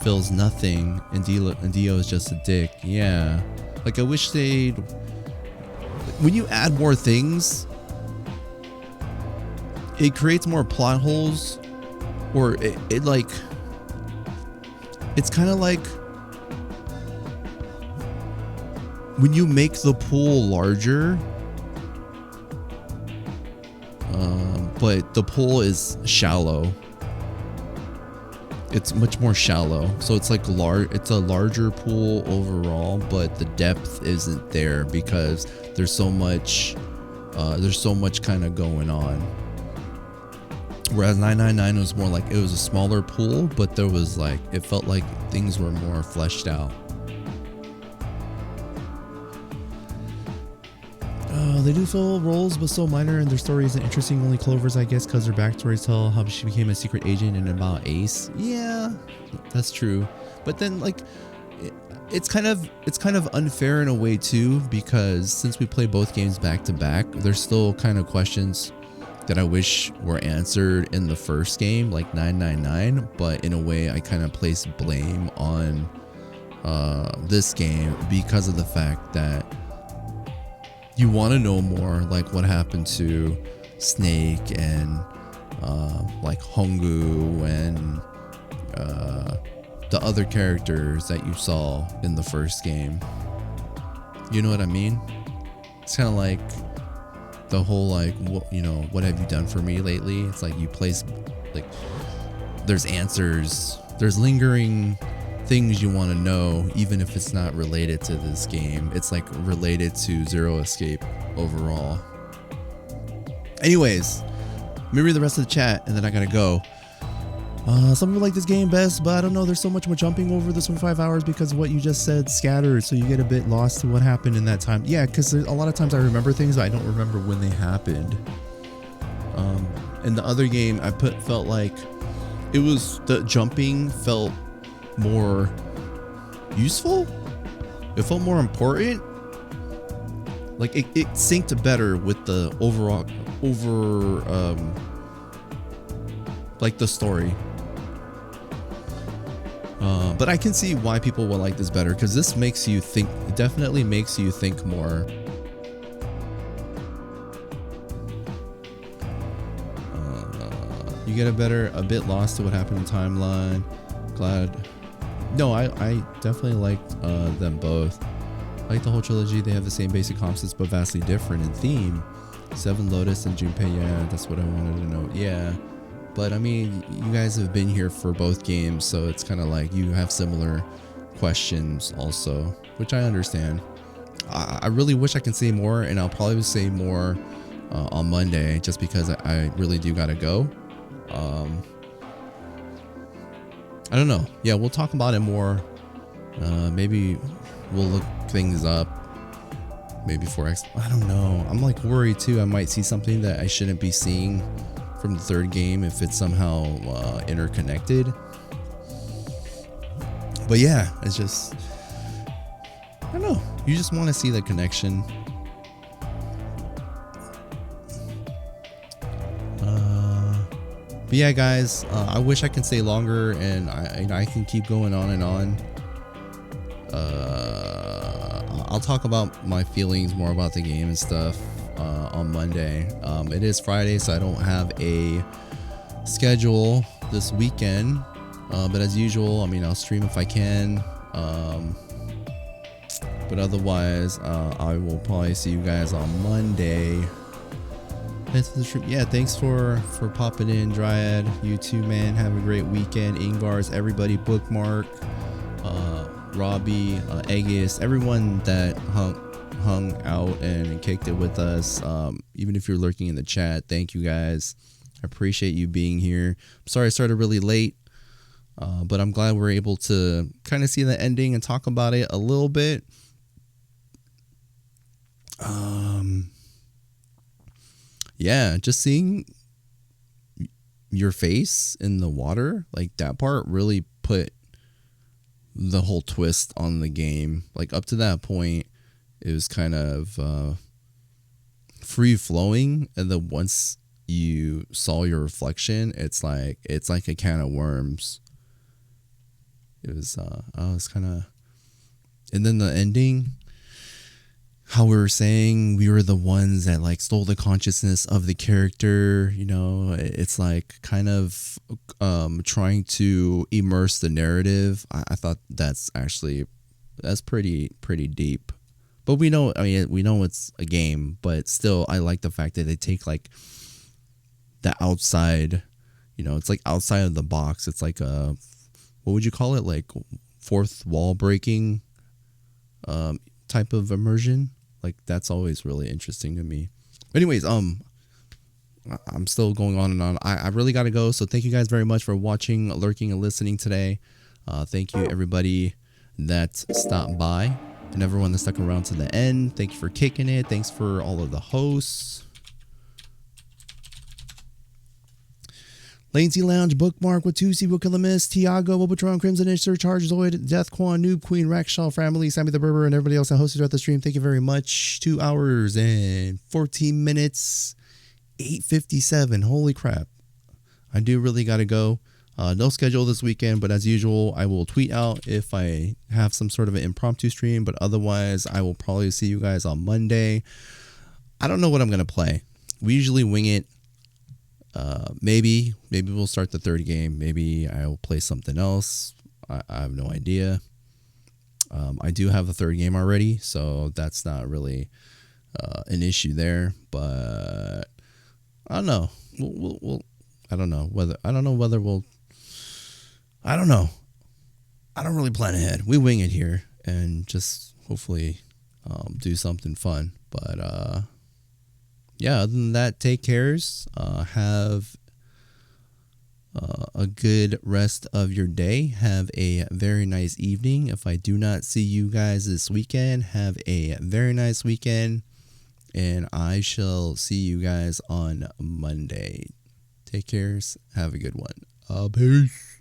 feels nothing, and Dio is just a dick. Yeah, like I wish when you add more things, it creates more plot holes, or it like, it's kind of like when you make the pool larger, but the pool is shallow. It's much more shallow, so it's like it's a larger pool overall, but the depth isn't there because there's so much kind of going on. Whereas 999 was more like, it was a smaller pool, but there was like, it felt like things were more fleshed out. They do fill roles, but so minor, and their story isn't interesting. Only Clover's, I guess, because their backstories tell how she became a secret agent and about Ace. Yeah, that's true. But then, like, it's kind of unfair in a way too, because since we play both games back to back, there's still kind of questions that I wish were answered in the first game, like 999. But in a way, I kind of place blame on this game because of the fact that you want to know more, like what happened to Snake and like Hongu and the other characters that you saw in the first game. You know what I mean? It's kind of like the whole like, what have you done for me lately? It's like you place, like, there's answers, there's lingering things you want to know, even if it's not related to this game. It's like related to Zero Escape overall. Anyways, let me read the rest of the chat and then I gotta go. Some people like this game best, but I don't know, there's so much more jumping over this for 5 hours because of what you just said scattered, so you get a bit lost to what happened in that time. Yeah, because a lot of times I remember things, but I don't remember when they happened. In the other game, felt like it was, the jumping felt more useful. It felt more important. like it synced better with the like the story. But I can see why people will like this better, because this makes you think. It definitely makes you think more. You get a bit lost to what happened in timeline. Glad. No, I definitely liked them both. I like the whole trilogy. They have the same basic concepts but vastly different in theme. Seven Lotus and Junpei, yeah, that's what I wanted to know. Yeah. But I mean, you guys have been here for both games, so it's kind of like you have similar questions also, which I understand. I really wish I could say more, and I'll probably say more on Monday, just because I really do gotta go. I don't know. Yeah, we'll talk about it more. Maybe we'll look things up. Maybe for X. I don't know. I'm like worried too. I might see something that I shouldn't be seeing from the third game if it's somehow interconnected. But yeah, it's just, I don't know. You just want to see the connection. But yeah, guys, I wish I could stay longer, and I can keep going on and on. I'll talk about my feelings more about the game and stuff on Monday. It is Friday, so I don't have a schedule this weekend. But as usual, I mean, I'll stream if I can. But otherwise, I will probably see you guys on Monday. Yeah, thanks for popping in, Dryad. You too, man. Have a great weekend. Ingvars, everybody, Bookmark, Robbie, Aegis, everyone that hung out and kicked it with us. Even if you're lurking in the chat, thank you guys. I appreciate you being here. I'm sorry I started really late, but I'm glad we're able to kind of see the ending and talk about it a little bit. Yeah, just seeing your face in the water, like that part really put the whole twist on the game. Like up to that point, it was kind of free flowing, and then once you saw your reflection, it's like a can of worms. It was I was kind of, and then the ending, how we were saying we were the ones that like stole the consciousness of the character, you know, it's like kind of trying to immerse the narrative. I thought that's pretty deep. But we know it's a game, but still I like the fact that they take like the outside, you know, it's like outside of the box. It's like a, what would you call it? Like fourth wall breaking type of immersion. Like that's always really interesting to me. Anyways, I'm still going on and on. I really gotta go, so thank you guys very much for watching, lurking, and listening today. Thank you everybody that stopped by and everyone that stuck around to the end. Thank you for kicking it. Thanks for all of the hosts. Lazy Lounge, Bookmark, Watusi, Wookillamis, Tiago, Wobotron, Crimson Edge, Surcharge, Zoid, Death Quan, Noob, Queen, Rackshaw, Family, Sammy the Berber, and everybody else that hosted throughout the stream. Thank you very much. 2 hours and 14 minutes, 8:57. Holy crap. I do really got to go. No schedule this weekend, but as usual, I will tweet out if I have some sort of an impromptu stream, but otherwise, I will probably see you guys on Monday. I don't know what I'm going to play. We usually wing it. Maybe we'll start the third game. Maybe I'll play something else. I have no idea. I do have the third game already, so that's not really an issue there. But I don't know. We'll I don't know whether we'll. I don't know. I don't really plan ahead. We wing it here and just hopefully do something fun. But yeah, other than that, take cares. Have a good rest of your day. Have a very nice evening. If I do not see you guys this weekend, have a very nice weekend. And I shall see you guys on Monday. Take cares. Have a good one. Peace.